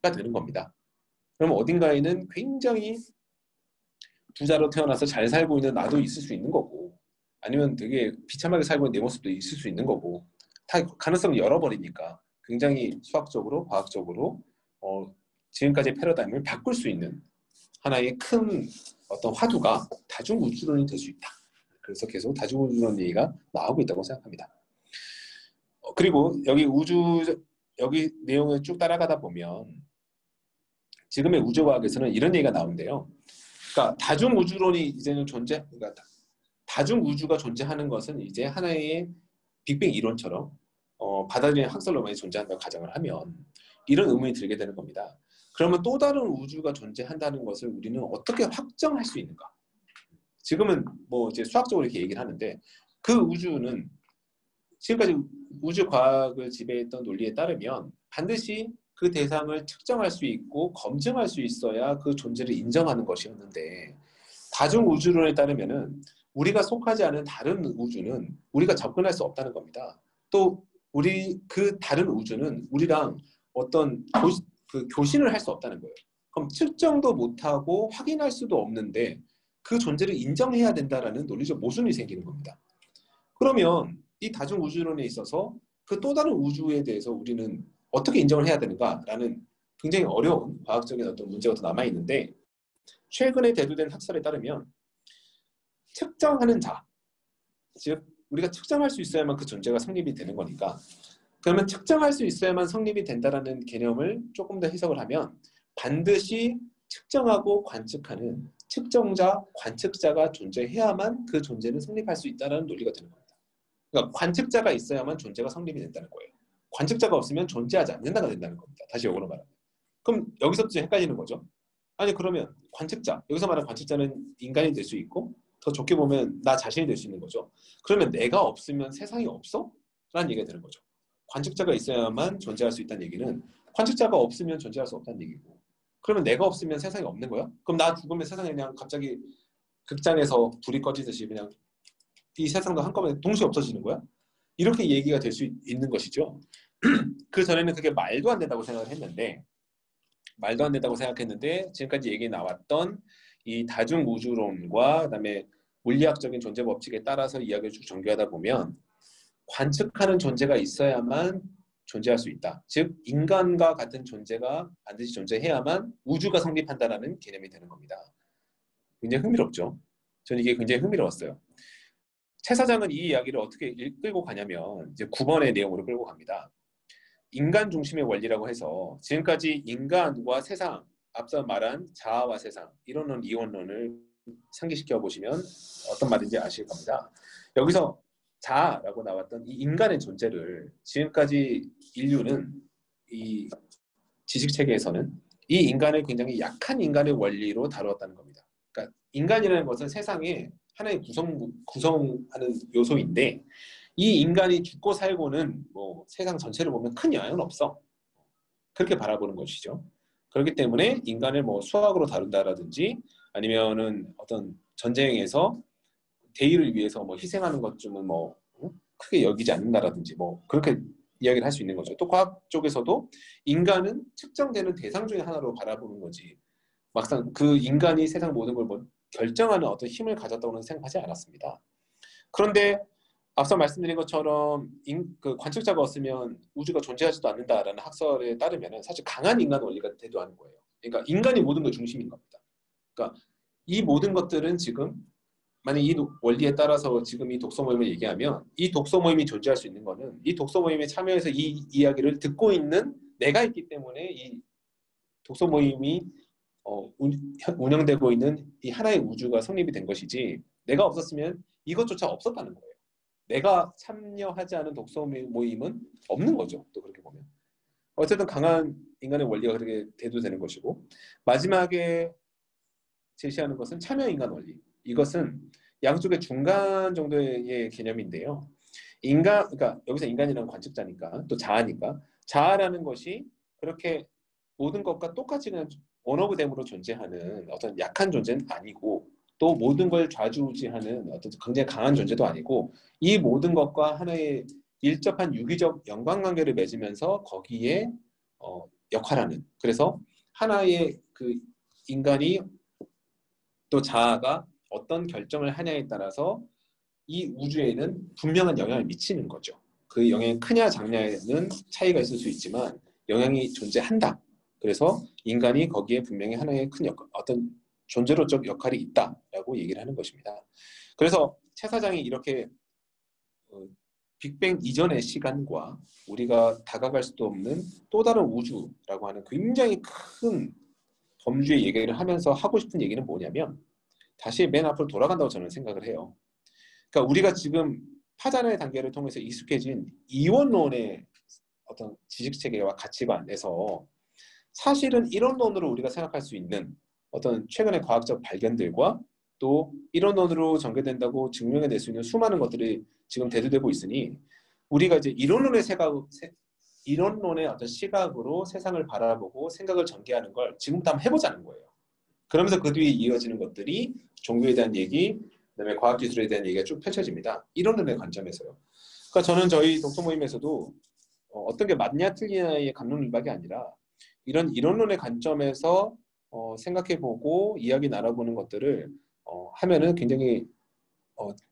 가 되는 겁니다. 그럼 어딘가에는 굉장히 부자로 태어나서 잘 살고 있는 나도 있을 수 있는 거고 아니면 되게 비참하게 살고 있는 내 모습도 있을 수 있는 거고 다 가능성을 열어버리니까 굉장히 수학적으로 과학적으로 지금까지의 패러다임을 바꿀 수 있는 하나의 큰 어떤 화두가 다중우주론이 될 수 있다. 그래서 계속 다중우주론 얘기가 나오고 있다고 생각합니다. 그리고 여기 내용을 쭉 따라가다 보면 지금의 우주과학에서는 이런 얘기가 나오는데요. 그러니까 다중우주론이 이제는 그러니까 다중우주가 존재하는 것은 이제 하나의 빅뱅 이론처럼 받아들이는 학설로만이 존재한다고 가정을 하면 이런 의문이 들게 되는 겁니다. 그러면 또 다른 우주가 존재한다는 것을 우리는 어떻게 확정할 수 있는가? 지금은 뭐 이제 수학적으로 이렇게 얘기를 하는데 그 우주는 지금까지 우주 과학을 지배했던 논리에 따르면 반드시 그 대상을 측정할 수 있고 검증할 수 있어야 그 존재를 인정하는 것이었는데 다중우주론에 따르면은 우리가 속하지 않은 다른 우주는 우리가 접근할 수 없다는 겁니다. 또 그 다른 우주는 우리랑 어떤 교신을 할 수 없다는 거예요. 그럼 측정도 못하고 확인할 수도 없는데 그 존재를 인정해야 된다라는 논리적 모순이 생기는 겁니다. 그러면 이 다중우주론에 있어서 그 또 다른 우주에 대해서 우리는 어떻게 인정을 해야 되는가라는 굉장히 어려운 과학적인 어떤 문제가 더 남아있는데 최근에 대두된 학설에 따르면 측정하는 자, 즉 우리가 측정할 수 있어야만 그 존재가 성립이 되는 거니까 그러면 측정할 수 있어야만 성립이 된다라는 개념을 조금 더 해석을 하면 반드시 측정하고 관측하는 측정자, 관측자가 존재해야만 그 존재는 성립할 수 있다는 논리가 되는 겁니다. 그러니까 관측자가 있어야만 존재가 성립이 된다는 거예요. 관측자가 없으면 존재하지 않는다가 된다는 겁니다. 다시 역으로 말하면. 그럼 여기서부터 헷갈리는 거죠. 아니 그러면 관측자, 여기서 말하는 관측자는 인간이 될 수 있고 더 좋게 보면 나 자신이 될 수 있는 거죠. 그러면 내가 없으면 세상이 없어? 라는 얘기가 되는 거죠. 관측자가 있어야만 존재할 수 있다는 얘기는 관측자가 없으면 존재할 수 없다는 얘기고 그러면 내가 없으면 세상이 없는 거야? 그럼 나 죽으면 세상에 그냥 갑자기 극장에서 불이 꺼지듯이 그냥 이 세상도 한꺼번에 동시에 없어지는 거야? 이렇게 얘기가 될 수 있는 것이죠. 그 전에는 그게 말도 안 된다고 생각했는데 지금까지 얘기 나왔던 이 다중 우주론과 그다음에 물리학적인 존재 법칙에 따라서 이야기를 쭉 전개하다 보면 관측하는 존재가 있어야만 존재할 수 있다. 즉 인간과 같은 존재가 반드시 존재해야만 우주가 성립한다라는 개념이 되는 겁니다. 굉장히 흥미롭죠. 저는 이게 굉장히 흥미로웠어요. 최 사장은 이 이야기를 어떻게 끌고 가냐면 이제 9번의 내용으로 끌고 갑니다. 인간 중심의 원리라고 해서 지금까지 인간과 세상, 앞서 말한 자아와 세상, 이론론, 이원론을 상기시켜 보시면 어떤 말인지 아실 겁니다. 여기서 자아라고 나왔던 이 인간의 존재를 지금까지 인류는 이 지식 체계에서는 이 인간을 굉장히 약한 인간의 원리로 다루었다는 겁니다. 그러니까 인간이라는 것은 세상의 하나의 구성하는 요소인데 이 인간이 죽고 살고는 뭐 세상 전체를 보면 큰 영향은 없어. 그렇게 바라보는 것이죠. 그렇기 때문에 인간을 뭐 수학으로 다룬다라든지 아니면은 어떤 전쟁에서 대의를 위해서 뭐 희생하는 것쯤은 뭐 크게 여기지 않는다라든지 뭐 그렇게 이야기를 할 수 있는 거죠. 또 과학 쪽에서도 인간은 측정되는 대상 중에 하나로 바라보는 거지. 막상 그 인간이 세상 모든 걸 뭐 결정하는 어떤 힘을 가졌다고는 생각하지 않았습니다. 그런데 앞서 말씀드린 것처럼 그 관측자가 없으면 우주가 존재하지도 않는다라는 학설에 따르면 사실 강한 인간 원리가 대두하는 거예요. 그러니까 인간이 모든 것 중심인 겁니다. 그러니까 이 모든 것들은 지금 만약 이 원리에 따라서 지금 이 독서 모임을 얘기하면 이 독서 모임이 존재할 수 있는 거는 이 독서 모임에 참여해서 이 이야기를 듣고 있는 내가 있기 때문에 이 독서 모임이 운영되고 있는 이 하나의 우주가 성립이 된 것이지 내가 없었으면 이것조차 없었다는 거예요. 내가 참여하지 않은 독서 모임은 없는 거죠. 또 그렇게 보면. 어쨌든 강한 인간의 원리가 그렇게 대두되는 것이고 마지막에 제시하는 것은 참여 인간 원리. 이것은 양쪽의 중간 정도의 개념인데요. 그러니까 여기서 인간이라는 관측자니까 또 자아니까 자아라는 것이 그렇게 모든 것과 똑같이 그냥 원오브댐으로 존재하는 어떤 약한 존재는 아니고 또 모든 걸 좌지우지하는 어떤 굉장히 강한 존재도 아니고 이 모든 것과 하나의 일접한 유기적 연관관계를 맺으면서 거기에 역할하는 그래서 하나의 그 인간이 또 자아가 어떤 결정을 하냐에 따라서 이 우주에는 분명한 영향을 미치는 거죠. 그 영향이 크냐 작냐에는 차이가 있을 수 있지만 영향이 존재한다. 그래서 인간이 거기에 분명히 하나의 큰 어떤 존재로적 역할이 있다라고 얘기를 하는 것입니다. 그래서 최 사장이 이렇게 빅뱅 이전의 시간과 우리가 다가갈 수도 없는 또 다른 우주라고 하는 굉장히 큰 범주의 얘기를 하면서 하고 싶은 얘기는 뭐냐면 다시 맨 앞으로 돌아간다고 저는 생각을 해요. 그러니까 우리가 지금 파장의 단계를 통해서 익숙해진 이원론의 어떤 지식체계와 가치관에서 사실은 이론론으로 우리가 생각할 수 있는 어떤 최근의 과학적 발견들과 또 이론론으로 전개된다고 증명해낼 수 있는 수많은 것들이 지금 대두되고 있으니 우리가 이제 이론론의 어떤 시각으로 세상을 바라보고 생각을 전개하는 걸 지금부터 한번 해보자는 거예요. 그러면서 그 뒤에 이어지는 것들이 종교에 대한 얘기, 그다음에 과학기술에 대한 얘기가 쭉 펼쳐집니다. 이론론의 관점에서요. 그러니까 저는 저희 독서 모임에서도 어떤 게 맞냐 틀리냐의 갑론을박이 아니라 이런 이론론의 관점에서 생각해보고 이야기 나눠보는 것들을 하면은 굉장히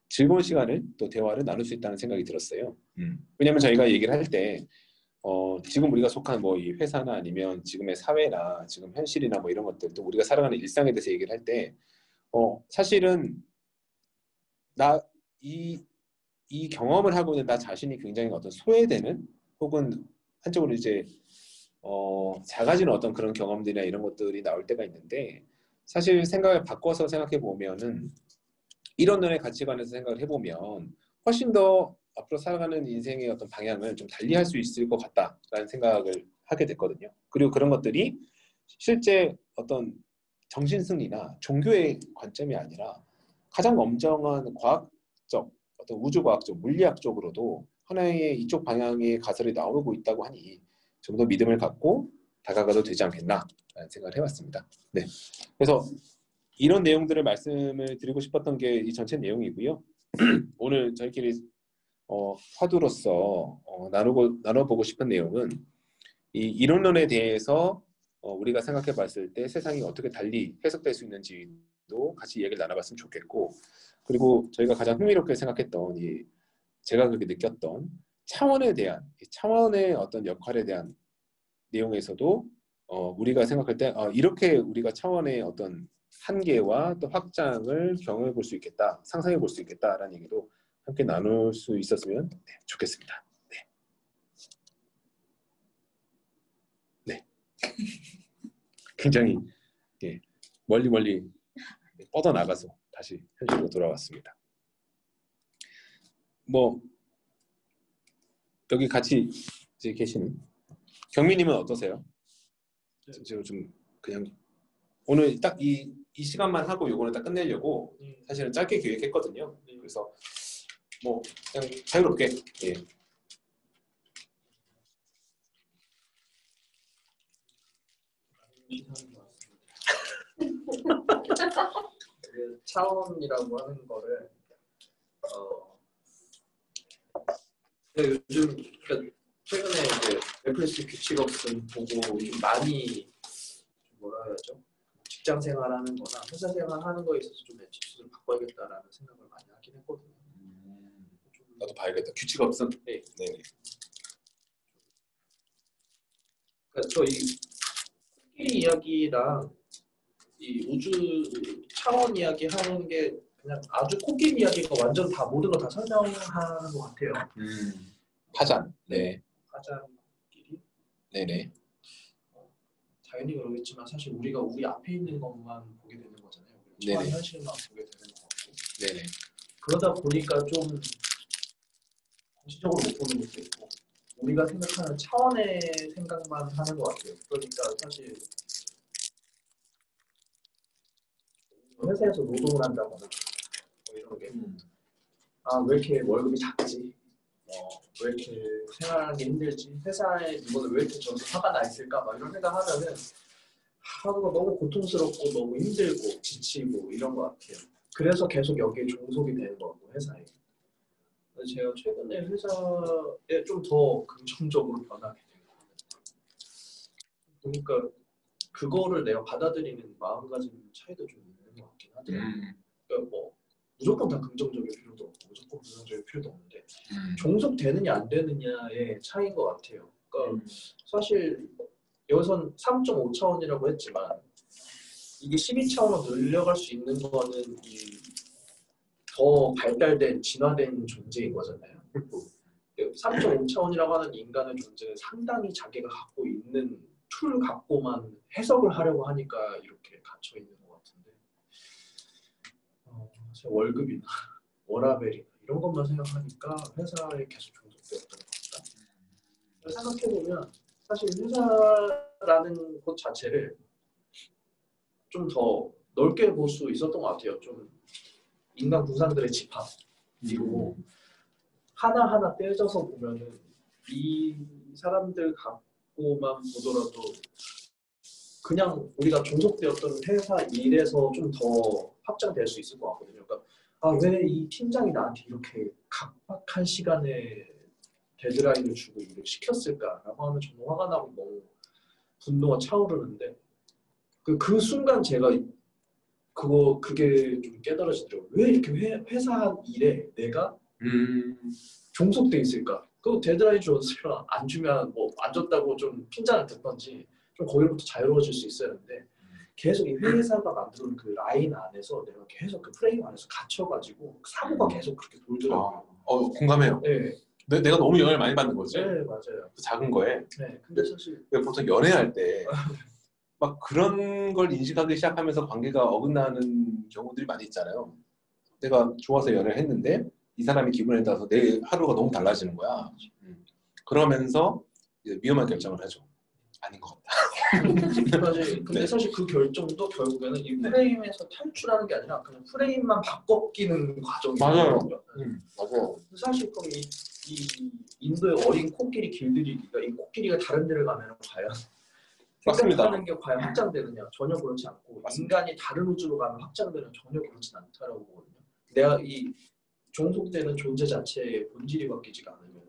즐거운 시간을 또 대화를 나눌 수 있다는 생각이 들었어요. 왜냐하면 저희가 얘기를 할 때 지금 우리가 속한 뭐 이 회사나 아니면 지금의 사회나 지금 현실이나 뭐 이런 것들 또 우리가 살아가는 일상에 대해서 얘기를 할 때 사실은 이 경험을 하고 있는 나 자신이 굉장히 어떤 소외되는 혹은 한쪽으로 이제 작아지는 어떤 그런 경험들이나 이런 것들이 나올 때가 있는데 사실 생각을 바꿔서 생각해 보면은 이론론의 가치관에서 생각을 해보면 훨씬 더 앞으로 살아가는 인생의 어떤 방향을 좀 달리할 수 있을 것 같다라는 생각을 하게 됐거든요. 그리고 그런 것들이 실제 어떤 정신승리나 종교의 관점이 아니라 가장 엄정한 과학적, 어떤 우주과학적, 물리학적으로도 하나의 이쪽 방향의 가설이 나오고 있다고 하니 좀 더 믿음을 갖고 다가가도 되지 않겠나라는 생각을 해봤습니다. 네, 그래서 이런 내용들을 말씀을 드리고 싶었던 게 이 전체 내용이고요. 오늘 저희끼리 화두로서 나눠보고 싶은 내용은 이 이론론에 대해서 우리가 생각해 봤을 때 세상이 어떻게 달리 해석될 수 있는지도 같이 얘기를 나눠봤으면 좋겠고, 그리고 저희가 가장 흥미롭게 생각했던 제가 그렇게 느꼈던 차원의 어떤 역할에 대한 내용에서도 우리가 생각할 때 이렇게 우리가 차원의 어떤 한계와 또 확장을 경험해 볼 수 있겠다, 상상해 볼 수 있겠다라는 얘기도 함께 나눌 수 있었으면 좋겠습니다. 네. 네. 굉장히 멀리 뻗어나가서 다시 현실로 돌아왔습니다. 뭐 여기 같이 이제 계시는 경민님은 어떠세요? 지금 좀 그냥 오늘 딱 이 시간만 하고 요거는 딱 끝내려고 사실은 짧게 기획했거든요. 그래서 뭐 그냥 자유롭게 차원이라고 하는 거를 요즘 그러니까 최근에 이제 넷플릭스 규칙 없음 보고 좀 많이 뭐라 해야죠? 직장 생활하는 거나 회사 생활하는 거에 있어서 좀 애티튜드를 바꿔야겠다라는 생각을 많이 하긴 했거든요. 나도 봐야겠다. 규칙 없음. 네. 네네. 그러니까 저희 코끼리 이야기랑 이 우주 차원 이야기 하는 게 그냥 아주 코끼리 이야기가 완전 다 모든 걸 다 설명하는 것 같아요. 파잔. 네. 파잔 코끼리. 네네. 당연히 그러겠지만 사실 우리가 우리 앞에 있는 것만 보게 되는 거잖아요. 처한 현실만 보게 되는 것 같고. 네네. 그러다 보니까 좀 정치적으로 못 보는 것도 있고 우리가 생각하는 차원의 생각만 하는 것 같아요. 그러니까 사실 회사에서 노동을 한다거나 뭐 이런 게 왜 이렇게 월급이 작지? 왜 이렇게 생활하기 힘들지? 회사에 이거는 왜 이렇게 저도 화가 나 있을까? 막 이런 생각하면은 하루가 너무 고통스럽고 너무 힘들고 지치고 이런 것 같아요. 그래서 계속 여기에 종속이 되는 것 같고 회사에. 제가 최근에 회사에 좀 더 긍정적으로 변하게 된 것 같아요. 그러니까 그거를 내가 받아들이는 마음가짐 차이도 좀 있는 것 같긴 하더라고요. 그러니까 뭐 무조건 다 긍정적일 필요도 없고 무조건 부정적일 필요도 없는데 종속되느냐 안 되느냐의 차이인 것 같아요. 그러니까 사실 여기선 3.5차원이라고 했지만 이게 12차원으로 늘려갈 수 있는 거는 더 발달된 진화된 존재인 거잖아요. 3.5차원이라고 하는 인간의 존재는 상당히 자기가 갖고 있는 툴 갖고만 해석을 하려고 하니까 이렇게 갇혀 있는 것 같은데 월급이나 워라밸이나 이런 것만 생각하니까 회사에 계속 종속되었던 것 같다. 생각해보면 사실 회사라는 곳 자체를 좀 더 넓게 볼 수 있었던 것 같아요. 좀 인간 구상들의 집합이고 하나하나 떼져서 보면은 이 사람들 갖고만 보더라도 그냥 우리가 종속되었던 회사 일에서 좀 더 확장될 수 있을 것 같거든요. 그러니까 왜 이 팀장이 나한테 이렇게 각박한 시간에 데드라인을 주고 일을 시켰을까라고 하면 정말 화가 나고 너무 분노가 차오르는데 그 순간 제가 그게 좀 깨달아지더라고요. 왜 이렇게 회사 일에 내가 종속돼 있을까? 그 데드라인 줬으면 안 주면 뭐 안 줬다고 좀 핀잔을 듣던지 좀 거기로부터 자유로워질 수 있어야 하는데 계속 이 회사가 만드는 그 라인 안에서 내가 계속 그 프레임 안에서 갇혀가지고 사고가 계속 그렇게 돌더라고요. 공감해요. 네. 내가 너무 영향을 많이 받는 거지. 네, 맞아요. 그 작은 거에. 네, 근데 사실 보통 연애할 때 막 그런 걸 인식하기 시작하면서 관계가 어긋나는 경우들이 많이 있잖아요. 내가 좋아서 연애를 했는데 이 사람이 기분에 따라서 내 하루가 너무 달라지는 거야. 그러면서 이제 위험한 결정을 하죠. 아닌 것 같다. 근데 사실 그 결정도 결국에는 이 프레임에서 탈출하는 게 아니라 그냥 프레임만 바꿔끼는 과정이에요. 맞아요. 사실 그럼 이 인도의 어린 코끼리 길들이기가 이 코끼리가 다른 데를 가면 과연 생각하는 게 과연 확장되느냐? 전혀 그렇지 않고 맞습니다. 인간이 다른 우주로 가면 확장되는 전혀 그렇진 않다라고 보거든요. 내가 이 종속되는 존재 자체의 본질이 바뀌지가 않으면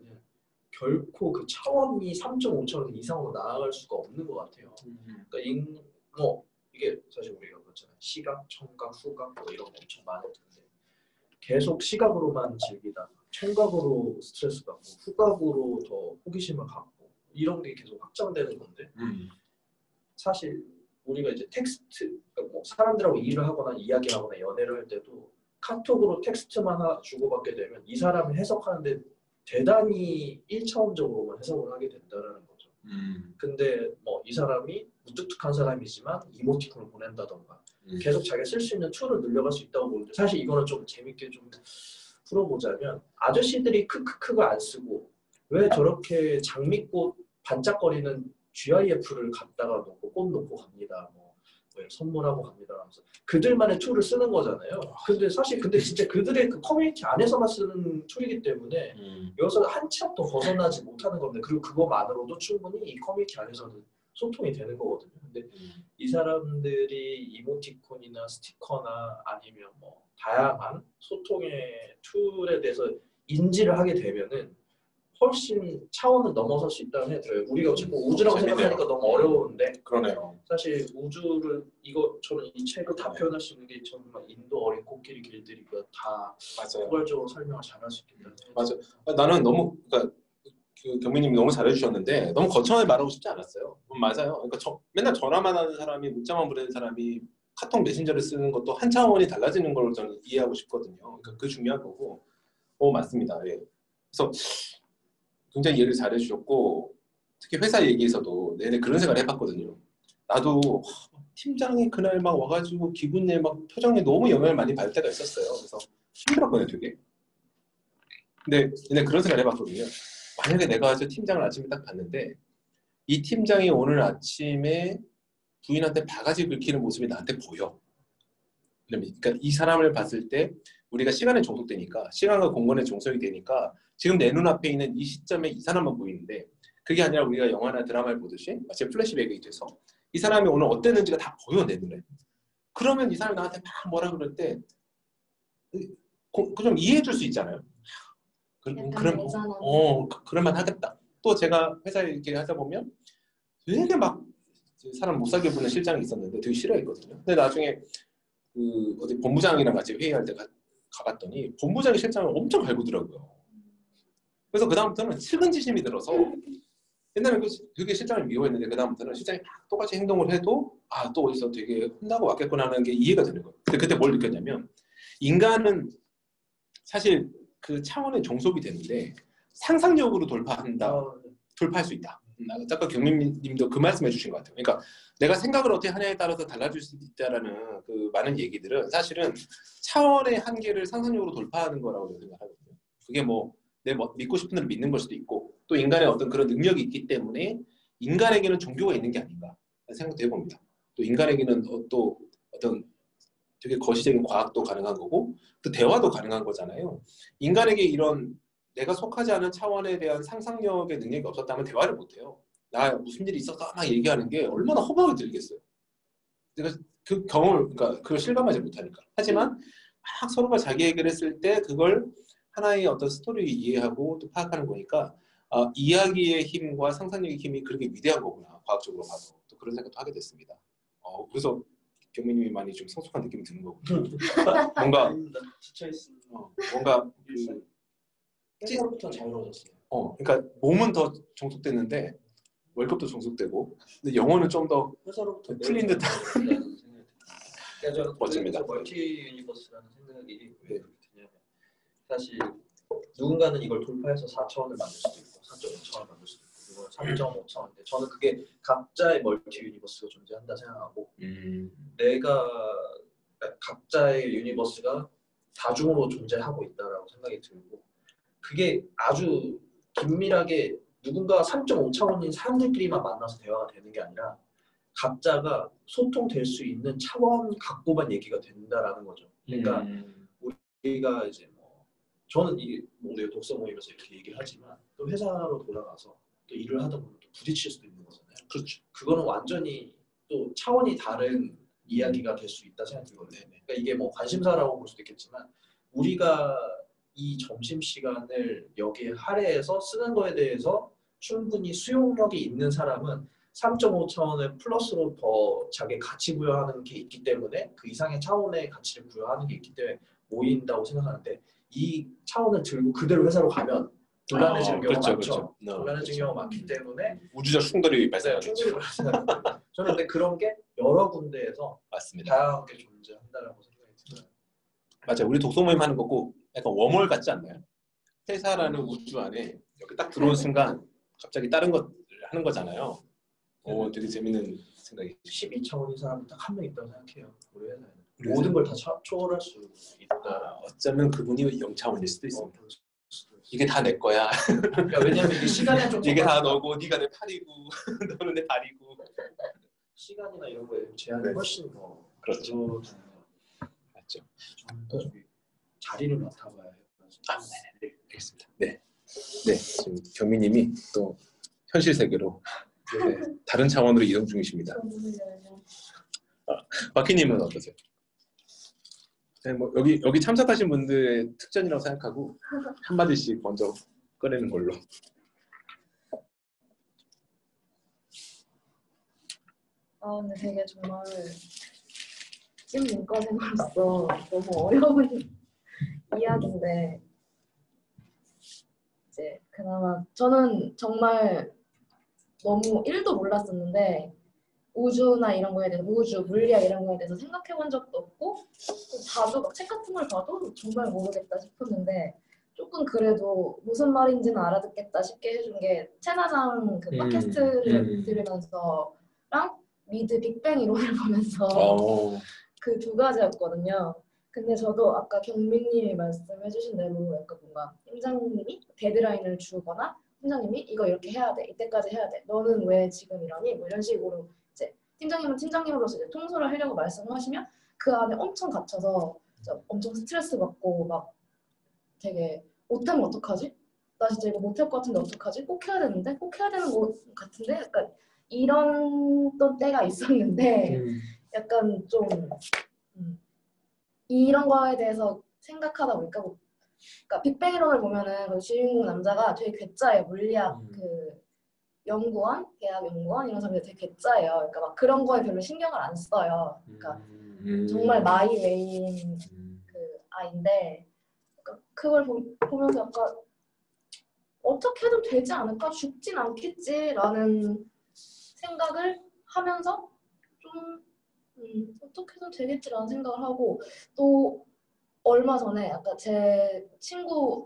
결코 그 차원이 3.5 차원 이상으로 나아갈 수가 없는 것 같아요. 그러니까 이게 사실 우리가 그렇잖아요. 시각, 청각, 후각 뭐 이런 거 엄청 많을 텐데 계속 시각으로만 즐기다가 청각으로 스트레스 받고 후각으로 더 호기심을 갖고 이런 게 계속 확장되는 건데 사실 우리가 이제 텍스트 그러니까 뭐 사람들하고 일을 하거나 이야기하거나 연애를 할 때도 카톡으로 텍스트만 주고받게 되면 이 사람을 해석하는데 대단히 1차원적으로만 해석을 하게 된다는 거죠. 근데 뭐 이 사람이 무뚝뚝한 사람이지만 이모티콘을 보낸다던가 계속 자기가 쓸 수 있는 툴을 늘려갈 수 있다고 보는데 사실 이거는 좀 재밌게 좀 풀어보자면 아저씨들이 크크크를 안 쓰고 왜 저렇게 장미꽃 반짝거리는 GIF를 갖다가 놓고 꽃 놓고 갑니다. 뭐 선물하고 갑니다 하면서 그들만의 툴을 쓰는 거잖아요. 근데 사실 진짜 그들의 그 커뮤니티 안에서만 쓰는 툴이기 때문에 여기서 한 치 앞도 벗어나지 못하는 겁니다. 그리고 그거만으로도 충분히 이 커뮤니티 안에서는 소통이 되는 거거든요. 근데 이 사람들이 이모티콘이나 스티커나 아니면 뭐 다양한 소통의 툴에 대해서 인지를 하게 되면은 훨씬 차원을 넘어설 수 있다는 생각이 들어요. 우리가 자꾸 우주라고 생각하니까 너무 어려운데 그러네요. 사실 우주를 저는 이 책을 다 표현할 수 있는 게 정말 인도 어린 코끼리 길들이가 다 포괄적으로 설명을 잘할 수 있겠다. 맞아. 나는 너무 그러니까 그 경민님이 너무 잘해주셨는데 너무 거창하게 말하고 싶지 않았어요. 맞아요. 그러니까 맨날 전화만 하는 사람이 문자만 보내는 사람이 카톡 메신저를 쓰는 것도 한 차원이 달라지는 걸 저는 이해하고 싶거든요. 그러니까 그게 중요한 거고. 맞습니다. 예. 그래서 굉장히 이해를 잘해주셨고 특히 회사 얘기에서도 내내 그런 생각을 해봤거든요. 나도 팀장이 그날 막 와가지고 기분에 막 표정에 너무 영향을 많이 받을 때가 있었어요. 그래서 힘들었거든요, 되게. 근데 그런 생각을 해봤거든요. 만약에 내가 저 팀장을 아침에 딱 봤는데 이 팀장이 오늘 아침에 부인한테 바가지 긁히는 모습이 나한테 보여. 그러니까 이 사람을 봤을 때 우리가 시간에 종속되니까 시간과 공간에 종속이 되니까 지금 내 눈앞에 있는 이 시점에 이 사람만 보이는데 그게 아니라 우리가 영화나 드라마를 보듯이 마치 플래시백이 돼서 이 사람이 오늘 어땠는지가 다 보여 내 눈에. 그러면 이 사람이 나한테 막 뭐라 그럴 때 좀 이해해 줄 수 있잖아요. 그럴만 하겠다. 또 제가 회사에 이렇게 하다 보면 되게 막 사람 못 살게 보는 실장이 있었는데 되게 싫어했거든요. 근데 나중에 그 어디 본부장이랑 같이 회의할 때 가봤더니 본부장이 실장을 엄청 갈구더라고요. 그래서 그 다음부터는 측은지심이 들어서 옛날에는 되게 실장을 미워했는데 그 다음부터는 실장이 막 똑같이 행동을 해도 또 어디서 되게 혼나고 왔겠구나 하는 게 이해가 되는 거예요. 근데 그때 뭘 느꼈냐면 인간은 사실 그 차원의 종속이 되는데 상상력으로 돌파할 수 있다. 아까 경민님도 그 말씀해 주신 것 같아요. 그러니까 내가 생각을 어떻게 하냐에 따라서 달라질 수 있다라는 그 많은 얘기들은 사실은 차원의 한계를 상상력으로 돌파하는 거라고 생각하거든요. 그게 뭐 내 믿고 싶은 대로 믿는 걸 수도 있고 또 인간의 어떤 그런 능력이 있기 때문에 인간에게는 종교가 있는 게 아닌가 생각도 해봅니다. 또 인간에게는 또 어떤 되게 거시적인 과학도 가능한 거고 또 대화도 가능한 거잖아요. 인간에게 이런 내가 속하지 않은 차원에 대한 상상력의 능력이 없었다면 대화를 못해요. 나 무슨 일이 있었다 막 얘기하는 게 얼마나 허무하게 들리겠어요. 내가 그 경험을 그러니까 그걸 실감하지 못하니까. 하지만 막 서로가 자기 얘기를 했을 때 그걸 하나의 어떤 스토리를 이해하고 또 파악하는 거니까 이야기의 힘과 상상력의 힘이 그렇게 위대한 거구나. 과학적으로 봐도 또 그런 생각도 하게 됐습니다. 그래서 경민님이 많이 좀 성숙한 느낌이 드는 거군요. 뭔가 지쳐있습니다. 뭔가 회사로부터 자유로워졌어요. 그러니까 몸은 더 종속됐는데 월급도 종속되고 근데 영혼은 좀 더 풀린 듯한 멋집니다. 멀티 유니버스라는 생각이 왜 그렇게 드냐면 사실 누군가는 이걸 돌파해서 4차원을 만들 수도 있고 4.5차원을 만들 수도 있고 3.5차원인데 저는 그게 각자의 멀티 유니버스가 존재한다 생각하고 내가 각자의 유니버스가 다중으로 존재하고 있다라고 생각이 들고 그게 아주 긴밀하게 누군가 3.5차원인 사람들끼리만 만나서 대화가 되는 게 아니라 각자가 소통될 수 있는 차원 갖고만 얘기가 된다라는 거죠. 그러니까 우리가 이제 저는 이게 우리가 독서 모임에서 이렇게 얘기를 하지만 또 회사로 돌아가서 또 일을 하다 보면 또 부딪힐 수도 있는 거잖아요. 그렇죠. 그거는 완전히 또 차원이 다른 이야기가 될 수 있다 생각이 들거든요. 그러니까 이게 관심사라고 볼 수도 있겠지만 우리가 이 점심시간을 여기에 할애해서 쓰는 거에 대해서 충분히 수용력이 있는 사람은 3.5 차원의 플러스로 더 자기 가치 부여하는 게 있기 때문에 그 이상의 차원의 가치를 부여하는 게 있기 때문에 모인다고 생각하는데 이 차원을 들고 그대로 회사로 가면 곤란해지는 경우가 그렇죠, 많죠. 그렇죠. 곤란해지는 경우가 많기 때문에 우주적 충돌이 네, 발생하겠죠. 충분히 발생합니다. 저는 근데 그런 게 여러 군데에서 맞습니다. 다양하게 존재한다라고 생각이 들어요. 맞아요. 우리 독서 모임 하는 거고 약간 웜월 같지 않나요? 회사라는 우주 안에 여기 딱 들어온 순간 갑자기 다른 것을 하는 거잖아요. 되게 재밌는 생각이. 12차원인 사람이 딱 한 명 있다고 생각해요. 우리 회사에는. 우리 모든 걸 다 초월할 수 있다. 어쩌면 그분이 0차원일 수도 있습니다. 그럴 수도 있어요. 이게 다 내 거야. 그러니까 왜냐면 이게 시간에 좀 이게 다 너고 네가 내 팔이고 너는 내 발이고. 시간이나 이런 거에 제한이 네. 훨씬 더 그렇죠. 맞죠. 저는 저기 자리를 맡아봐야 해요. 네, 알겠습니다. 네, 지금 경미님이 또 현실 세계로 다른 차원으로 이동 중이십니다. 바퀴님은 어떠세요? 네, 뭐 여기 참석하신 분들의 특전이라고 생각하고 한 마디씩 먼저 꺼내는 걸로. 근데 되게 정말 찐 문과생으로서 너무 어려운 이야기인데 이제 그나마 저는 정말 너무 1도 몰랐었는데 우주나 이런 거에 대해서 우주, 물리학 이런 거에 대해서 생각해 본 적도 없고 봐도 막 책 같은 걸 봐도 정말 모르겠다 싶었는데 조금 그래도 무슨 말인지는 알아듣겠다 싶게 해준 게 채나장 그 팟캐스트를 들으면서랑 미드 빅뱅 이론을 보면서 그 두 가지였거든요. 근데 저도 아까 경민님이 말씀해주신 대로 약간 뭔가 팀장님이 데드라인을 주거나 팀장님이 이거 이렇게 해야 돼, 이때까지 해야 돼, 너는 왜 지금 이러니? 뭐 이런 식으로 이제 팀장님은 팀장님으로서 이제 통솔을 하려고 말씀을 하시면 그 안에 엄청 갇혀서 엄청 스트레스 받고 막 되게 못하면 어떡하지? 나 진짜 이거 못할 것 같은데 어떡하지? 꼭 해야 되는데? 꼭 해야 되는 것 같은데? 약간 이런 또 때가 있었는데 약간 좀 이런 거에 대해서 생각하다 보니까 그러니까 빅뱅 이론을 보면은 그 주인공 남자가 되게 괴짜예요. 물리학 그 연구원, 대학 연구원 이런 사람들 되게 괴짜예요. 그러니까 막 그런 거에 별로 신경을 안 써요. 그러니까 정말 마이웨이인 그 아이인데 그러니까 그걸 보면서 약간 어떻게 해도 되지 않을까? 죽진 않겠지라는 생각을 하면서 좀 어떻게 해도 되겠지라는 생각을 하고 또 얼마 전에 약간 제 친구의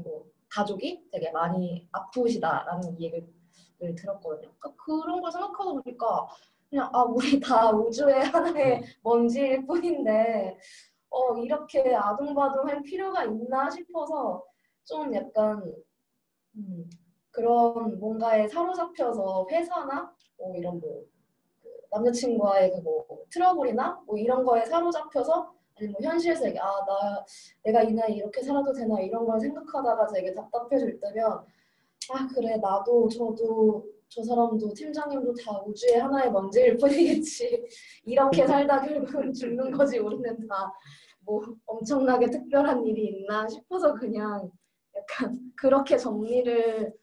뭐 가족이 되게 많이 아프시다라는 얘기를 들었거든요. 그러니까 그런 걸 생각하다 보니까 그냥 우리 다 우주의 하나의 먼지일 뿐인데 이렇게 아둥바둥할 필요가 있나 싶어서 좀 약간 그런 뭔가에 사로잡혀서 회사나 뭐 이런 뭐 남자친구와의 뭐 트러블이나 뭐 이런 거에 사로잡혀서 아니면 뭐 현실 세계 내가 이 나이 이렇게 살아도 되나 이런 걸 생각하다가 되게 답답해질 때면 그래 나도 저도 저 사람도 팀장님도 다 우주의 하나의 먼지일 뿐이겠지 이렇게 살다 결국은 죽는 거지 우리는 다 뭐 엄청나게 특별한 일이 있나 싶어서 그냥 약간 그렇게 정리를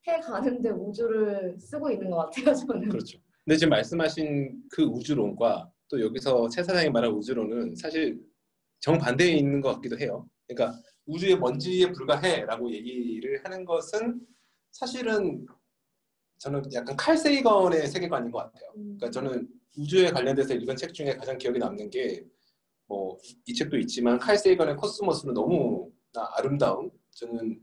해가는데 우주를 쓰고 있는 것 같아요 저는. 그렇죠. 근데 지금 말씀하신 그 우주론과 또 여기서 최 사장이 말한 우주론은 사실 정반대에 있는 것 같기도 해요. 그러니까 우주의 먼지에 불과해라고 얘기를 하는 것은 사실은 저는 약간 칼 세이건의 세계관인 것 같아요. 그러니까 저는 우주에 관련돼서 읽은 책 중에 가장 기억에 남는 게 뭐 이 책도 있지만 칼 세이건의 코스모스는 너무나 아름다운 저는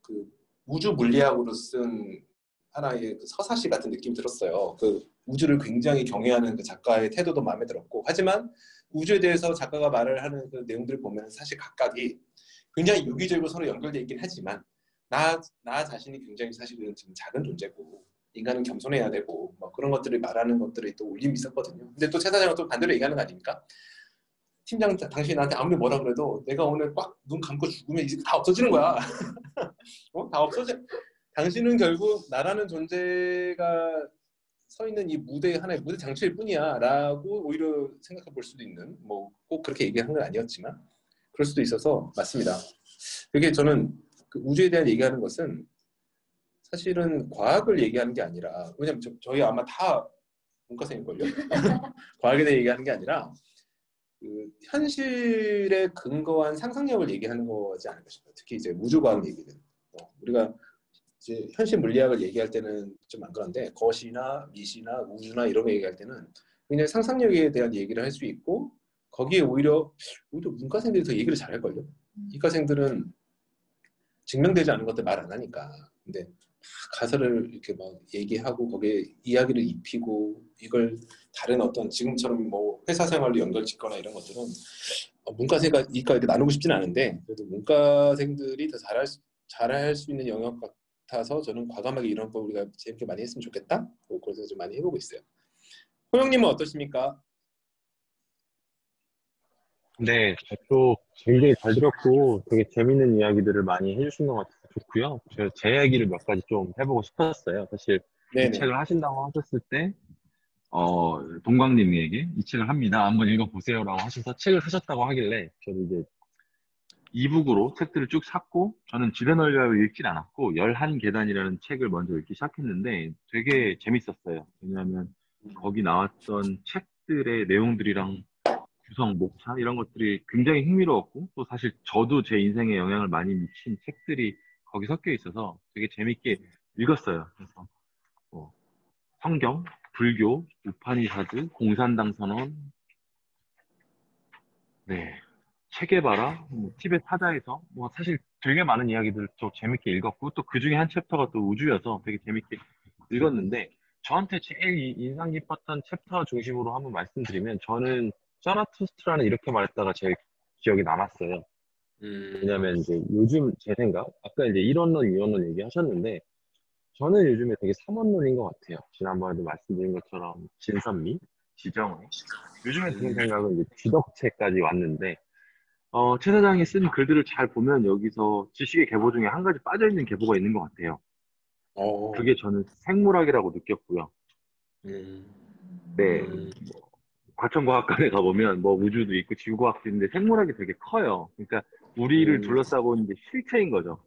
그 우주 물리학으로 쓴 하나의 그 서사시 같은 느낌이 들었어요. 그 우주를 굉장히 경외하는 그 작가의 태도도 마음에 들었고 하지만 우주에 대해서 작가가 말을 하는 그 내용들을 보면 사실 각각이 굉장히 유기적으로 서로 연결되어 있긴 하지만 나 자신이 굉장히 사실은 지금 작은 존재고 인간은 겸손해야 되고 뭐 그런 것들을 말하는 것들이 또 울림이 있었거든요. 근데 또 최 사장은 또 반대로 얘기하는 거 아닙니까? 팀장 당신이 나한테 아무리 뭐라 그래도 내가 오늘 꽉 눈 감고 죽으면 이제 다 없어지는 거야. 다 없어져. 당신은 결국 나라는 존재가 서 있는 이 무대 하나의 무대 장치일 뿐이야 라고 오히려 생각해 볼 수도 있는 뭐 꼭 그렇게 얘기한 건 아니었지만 그럴 수도 있어서 맞습니다. 그게 저는 그 우주에 대한 얘기하는 것은 사실은 과학을 얘기하는 게 아니라 왜냐면 저희 아마 다 문과생일걸요? 과학에 대해 얘기하는 게 아니라 그 현실에 근거한 상상력을 얘기하는 거지 않을까 싶어요. 특히 이제 우주과학 얘기는 우리가 이제 현실 물리학을 얘기할 때는 좀 안 그런데 거시나 미시나 우주나 이런 거 얘기할 때는 그냥 상상력에 대한 얘기를 할 수 있고 거기에 오히려 문과생들이 더 얘기를 잘할걸요. 이과생들은 증명되지 않은 것들 말 안 하니까. 근데 가설을 이렇게 막 얘기하고 거기에 이야기를 입히고 이걸 다른 어떤 지금처럼 뭐 회사 생활로 연결짓거나 이런 것들은 문과생과 이과 이렇게 나누고 싶지는 않은데 그래도 문과생들이 더 잘할 수 있는 영역 같아서 저는 과감하게 이런 거 우리가 재밌게 많이 했으면 좋겠다. 그래서 좀 많이 해보고 있어요. 호영님은 어떠십니까? 네, 저도 굉장히 잘 들었고 되게 재밌는 이야기들을 많이 해주신 것 같아서 좋고요. 제 이야기를 몇 가지 좀 해보고 싶었어요. 사실 이 네네. 책을 하신다고 하셨을 때, 동광님에게 이 책을 합니다. 한번 읽어보세요라고 하셔서 책을 사셨다고 하길래 저도 이제 이북으로 책들을 쭉 샀고 저는 지대널리학을 읽진 않았고 11계단이라는 책을 먼저 읽기 시작했는데 되게 재밌었어요. 왜냐하면 거기 나왔던 책들의 내용들이랑 구성, 목차 이런 것들이 굉장히 흥미로웠고 또 사실 저도 제 인생에 영향을 많이 미친 책들이 거기 섞여 있어서 되게 재밌게 읽었어요. 그래서 성경, 불교, 우파니사드, 공산당 선언, 네, 체게바라, 티벳 사자에서 사실 되게 많은 이야기들 또 재밌게 읽었고 또 그 중에 한 챕터가 또 우주여서 되게 재밌게 읽었는데 저한테 제일 인상 깊었던 챕터 중심으로 한번 말씀드리면 저는 자라투스트라는 이렇게 말했다가 제일 기억이 남았어요. 왜냐면 이제 요즘 제 생각, 아까 이제 이론론, 이원론 얘기하셨는데 저는 요즘에 되게 삼원론인 것 같아요. 지난번에도 말씀드린 것처럼 진선미, 지정의 요즘에 드는 생각은 이제 지덕체까지 왔는데 최 사장이 쓴 글들을 잘 보면 여기서 지식의 계보 중에 한 가지 빠져있는 계보가 있는 것 같아요. 그게 저는 생물학이라고 느꼈고요. 네, 과천과학관에 가보면 뭐 우주도 있고 지구과학도 있는데 생물학이 되게 커요. 그러니까 우리를 둘러싸고 있는 게 실체인 거죠.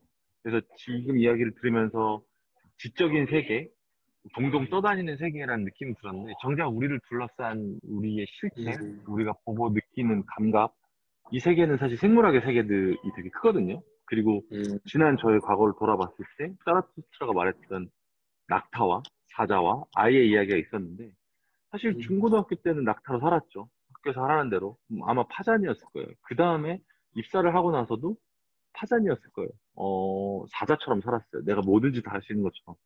그래서 지금 이야기를 들으면서 지적인 세계, 동동 떠다니는 세계라는 느낌이 들었는데 정작 우리를 둘러싼 우리의 실체, 우리가 보고 느끼는 감각, 이 세계는 사실 생물학의 세계들이 되게 크거든요. 그리고 지난 저의 과거를 돌아봤을 때 자라투스트라가 말했던 낙타와 사자와 아이의 이야기가 있었는데 사실 중고등학교 때는 낙타로 살았죠. 학교에서 하라는 대로 아마 파잔이었을 거예요. 그 다음에 입사를 하고 나서도 파잔이었을 거예요. 사자처럼 살았어요. 내가 뭐든지 다 할 수 있는 것처럼.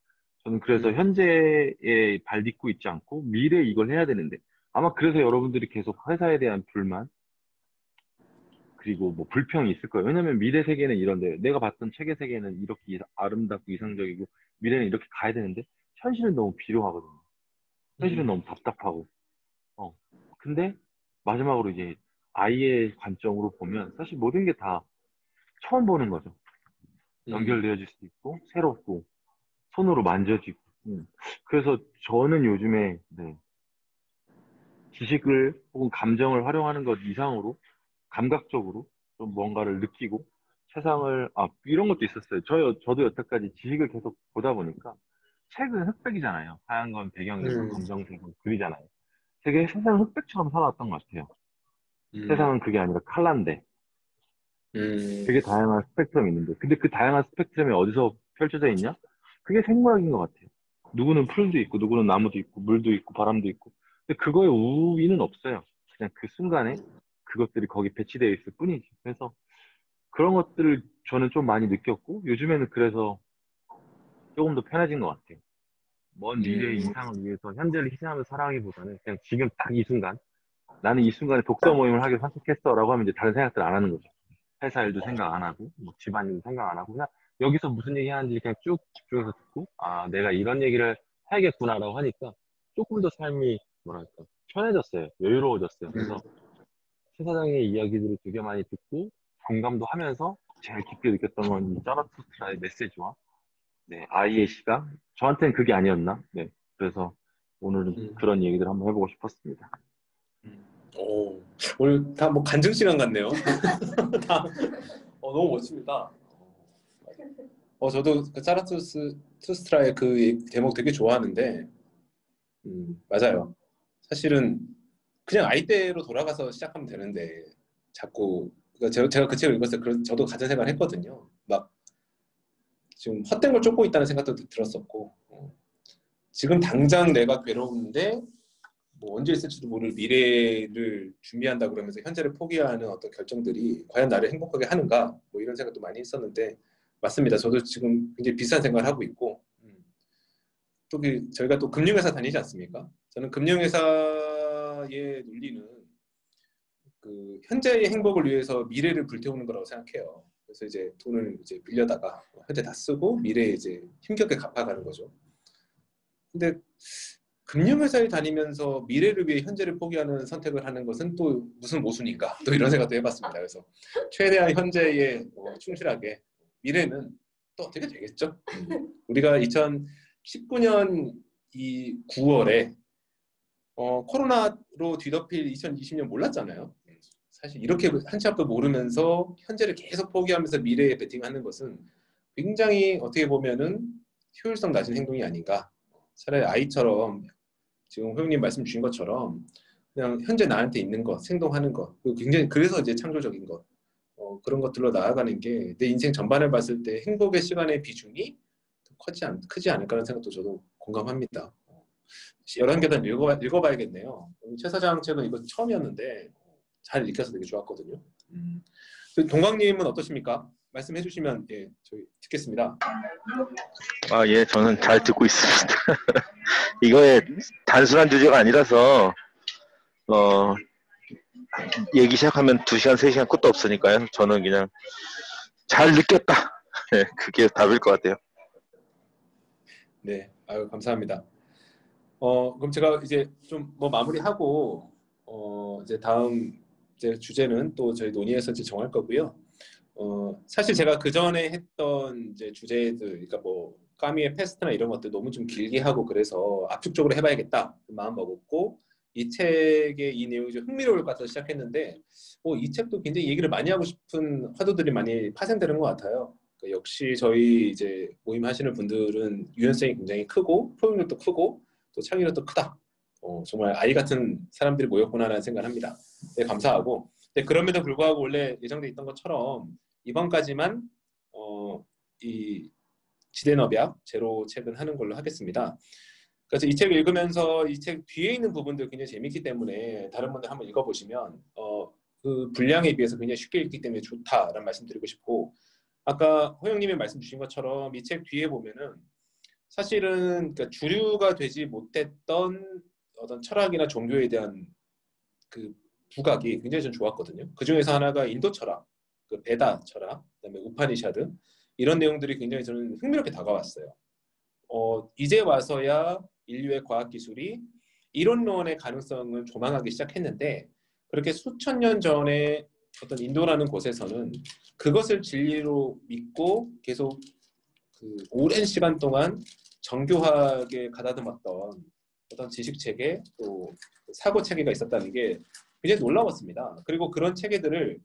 저는 그래서 현재에 발 딛고 있지 않고 미래에 이걸 해야 되는데 아마 그래서 여러분들이 계속 회사에 대한 불만 그리고 뭐 불평이 있을 거예요. 왜냐면 미래 세계는 이런데 내가 봤던 책의 세계는 이렇게 아름답고 이상적이고 미래는 이렇게 가야 되는데 현실은 너무 비료하거든요. 현실은 너무 답답하고. 근데 마지막으로 이제 아이의 관점으로 보면 사실 모든 게 다 처음 보는 거죠. 연결되어질 수 있고 새롭고 손으로 만져지고. 그래서 저는 요즘에 네, 지식을 혹은 감정을 활용하는 것 이상으로 감각적으로 좀 뭔가를 느끼고 세상을 이런 것도 있었어요. 저도 여태까지 지식을 계속 보다 보니까 책은 흑백이잖아요. 하얀 건 배경이고 검정색은 글이잖아요. 되게 세상은 흑백처럼 살아왔던 것 같아요. 세상은 그게 아니라 칼라인데 되게 다양한 스펙트럼이 있는데 근데 그 다양한 스펙트럼이 어디서 펼쳐져 있냐? 그게 생물학인 것 같아요. 누구는 풀도 있고 누구는 나무도 있고 물도 있고 바람도 있고 근데 그거에 우위는 없어요. 그냥 그 순간에 그것들이 거기 배치되어 있을 뿐이지. 그래서 그런 것들을 저는 좀 많이 느꼈고 요즘에는 그래서 조금 더 편해진 것 같아요. 먼 미래의 이상을 위해서 현재를 희생하며 살아가기보다는 그냥 지금 딱 이 순간 나는 이 순간에 독서 모임을 하기로 선택했어 라고 하면 이제 다른 생각들 안 하는 거죠. 회사 일도 생각 안 하고 뭐 집안일도 생각 안 하고 그냥 여기서 무슨 얘기 하는지 그냥 쭉 집중해서 듣고 내가 이런 얘기를 해야겠구나라고 하니까 조금 더 삶이 뭐랄까 편해졌어요. 여유로워졌어요. 그래서 최 사장의 이야기들을 되게 많이 듣고 공감도 하면서 제일 깊게 느꼈던 건 이 자라투스트라의 메시지와 네, 아이의 시각 저한테는 그게 아니었나 네, 그래서 오늘은 그런 얘기들 한번 해보고 싶었습니다. 오, 오늘 다 뭐 간증 시간 같네요. 다, 너무 멋집니다. 저도 그 자라투스트라의 그 대목 되게 좋아하는데, 맞아요. 사실은 그냥 아이때로 돌아가서 시작하면 되는데 자꾸 그러니까 제가 그 책을 읽었을 때 저도 같은 생각을 했거든요. 막 지금 헛된 걸 쫓고 있다는 생각도 들었었고 지금 당장 내가 괴로운데 뭐 언제 있을지도 모를 미래를 준비한다 그러면서 현재를 포기하는 어떤 결정들이 과연 나를 행복하게 하는가 뭐 이런 생각도 많이 했었는데 맞습니다. 저도 지금 굉장히 비슷한 생각을 하고 있고 또 저희가 또 금융회사 다니지 않습니까? 저는 금융회사의 논리는 그 현재의 행복을 위해서 미래를 불태우는 거라고 생각해요. 그래서 이제 돈을 이제 빌려다가 현재 다 쓰고 미래에 이제 힘겹게 갚아가는 거죠. 근데 금융회사에 다니면서 미래를 위해 현재를 포기하는 선택을 하는 것은 또 무슨 모순인가? 또 이런 생각도 해봤습니다. 그래서 최대한 현재에 충실하게 미래는 또 어떻게 되겠죠? 우리가 2019년 이 9월에 코로나로 뒤덮일 2020년 몰랐잖아요. 사실 이렇게 한치 앞도 모르면서 현재를 계속 포기하면서 미래에 베팅하는 것은 굉장히 어떻게 보면은 효율성 낮은 행동이 아닌가. 차라리 아이처럼 지금 호영님 말씀 주신 것처럼 그냥 현재 나한테 있는 것, 생동하는 것, 그리고 굉장히 그래서 이제 창조적인 것 그런 것들로 나아가는 게 내 인생 전반을 봤을 때 행복의 시간의 비중이 크지 않을까라는 생각도 저도 공감합니다. 11계단 읽어봐야겠네요. 최 사장 책은 이거 처음이었는데 잘 읽혀서 되게 좋았거든요. 동광님은 어떠십니까? 말씀해 주시면 예, 저희 듣겠습니다. 예, 저는 잘 듣고 있습니다. 이거의 단순한 주제가 아니라서 얘기 시작하면 2시간, 3시간 끝도 없으니까요. 저는 그냥 잘 느꼈다. 네, 그게 답일 것 같아요. 네, 아유 감사합니다. 그럼 제가 이제 좀 뭐 마무리하고 이제 다음 이제 주제는 또 저희 논의해서 이제 정할 거고요. 사실 제가 그 전에 했던 이제 주제들, 그러니까 뭐 까미의 패스트나 이런 것들 너무 좀 길게 하고 그래서 압축적으로 해봐야겠다 마음 먹었고 이 책의 이 내용이 좀 흥미로울 것 같아서 시작했는데 이 책도 굉장히 얘기를 많이 하고 싶은 화두들이 많이 파생되는 것 같아요. 그러니까 역시 저희 이제 모임 하시는 분들은 유연성이 굉장히 크고 포용력도 크고 또 창의력도 크다. 정말 아이 같은 사람들이 모였구나라는 생각을 합니다. 네, 감사하고. 네, 그럼에도 불구하고 원래 예정돼 있던 것처럼 이번까지만 이 지대너벽 제로 책은 하는 걸로 하겠습니다. 그래서 이 책을 읽으면서 이 책 뒤에 있는 부분들 굉장히 재밌기 때문에 다른 분들 한번 읽어보시면 그 분량에 비해서 굉장히 쉽게 읽기 때문에 좋다라는 말씀 드리고 싶고 아까 호영님이 말씀 주신 것처럼 이 책 뒤에 보면은 사실은 그러니까 주류가 되지 못했던 어떤 철학이나 종교에 대한 그 부각이 굉장히 좀 좋았거든요. 그 중에서 하나가 인도 철학, 그 베다 철학, 그다음에 우파니샤드 이런 내용들이 굉장히 저는 흥미롭게 다가왔어요. 이제 와서야 인류의 과학 기술이 이론론의 가능성을 조망하기 시작했는데 그렇게 수천 년 전에 어떤 인도라는 곳에서는 그것을 진리로 믿고 계속 그 오랜 시간 동안 정교하게 가다듬었던 어떤 지식 체계 또 사고 체계가 있었다는 게 굉장히 놀라웠습니다. 그리고 그런 체계들을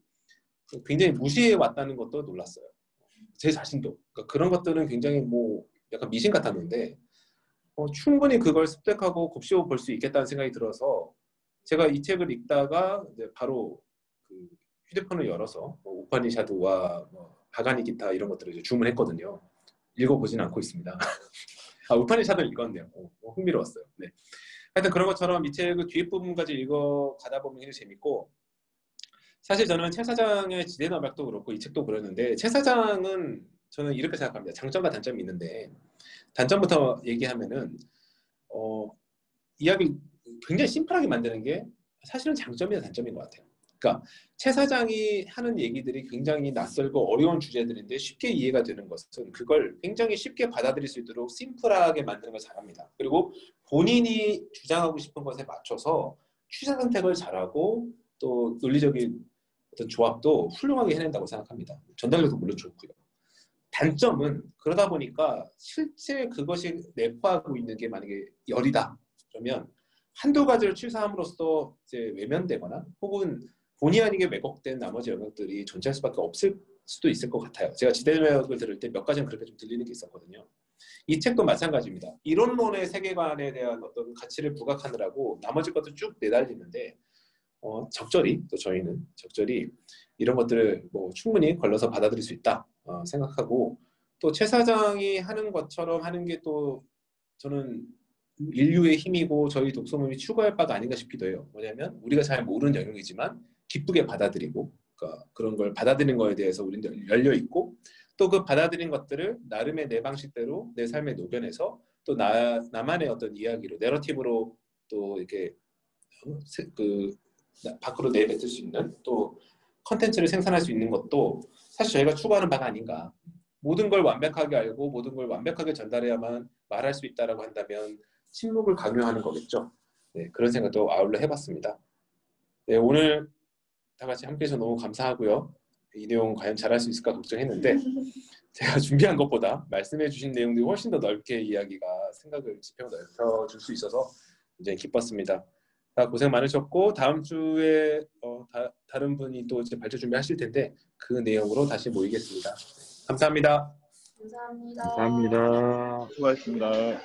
굉장히 무시해 왔다는 것도 놀랐어요. 제 자신도. 그러니까 그런 것들은 굉장히 뭐 약간 미신 같았는데 충분히 그걸 습득하고 곱씹어 볼 수 있겠다는 생각이 들어서 제가 이 책을 읽다가 이제 바로 그 휴대폰을 열어서 우파니샤드와 바가니 기타 이런 것들을 이제 주문했거든요. 읽어보진 않고 있습니다. 우파니샤드를 읽었네요. 흥미로웠어요. 네. 하여튼 그런 것처럼 이 책의 뒷부분까지 읽어가다 보면 굉장히 재밌고 사실 저는 최 사장의 지대너벽도 그렇고 이 책도 그러는데 최 사장은 저는 이렇게 생각합니다. 장점과 단점이 있는데 단점부터 얘기하면은 이야기를 굉장히 심플하게 만드는 게 사실은 장점이나 단점인 것 같아요. 그러니까 최 사장이 하는 얘기들이 굉장히 낯설고 어려운 주제들인데 쉽게 이해가 되는 것은 그걸 굉장히 쉽게 받아들일 수 있도록 심플하게 만드는 걸 잘합니다. 그리고 본인이 주장하고 싶은 것에 맞춰서 취사 선택을 잘하고 또 논리적인 어떤 조합도 훌륭하게 해낸다고 생각합니다. 전달력도 물론 좋고요. 단점은 그러다 보니까 실제 그것이 내포하고 있는 게 만약에 열이다 그러면 한두 가지를 취사함으로써 이제 외면되거나 혹은 본의 아니게 왜곡된 나머지 영역들이 존재할 수밖에 없을 수도 있을 것 같아요. 제가 지대역을 들을 때 몇 가지는 그렇게 좀 들리는 게 있었거든요. 이 책도 마찬가지입니다. 이론론의 세계관에 대한 어떤 가치를 부각하느라고 나머지 것들 쭉 내달리는데 적절히 또 저희는 적절히 이런 것들을 뭐 충분히 걸러서 받아들일 수 있다 생각하고 또 최 사장이 하는 것처럼 하는 게 또 저는 인류의 힘이고 저희 독서모임이 추구할 바가 아닌가 싶기도 해요. 뭐냐면 우리가 잘 모르는 영역이지만 기쁘게 받아들이고 그러니까 그런 걸 받아들이는 거에 대해서 우리는 열려 있고 또 그 받아들인 것들을 나름의 내 방식대로 내 삶에 녹여내서 또 나만의 어떤 이야기로 내러티브로 또 이렇게 밖으로 내뱉을 수 있는 또 컨텐츠를 생산할 수 있는 것도 사실 저희가 추구하는 바가 아닌가. 모든 걸 완벽하게 알고 모든 걸 완벽하게 전달해야만 말할 수 있다라고 한다면 침묵을 강요하는 거겠죠. 네, 그런 생각도 아울러 해봤습니다. 네, 오늘 다 같이 함께해서 너무 감사하고요. 이 내용 과연 잘할 수 있을까 걱정했는데 제가 준비한 것보다 말씀해주신 내용들이 훨씬 더 넓게 이야기가 생각을 지평 넓혀줄 수 있어서 굉장히 기뻤습니다. 다 고생 많으셨고 다음 주에 다른 분이 또 이제 발표 준비하실 텐데 그 내용으로 다시 모이겠습니다. 감사합니다. 감사합니다. 감사합니다. 수고하셨습니다.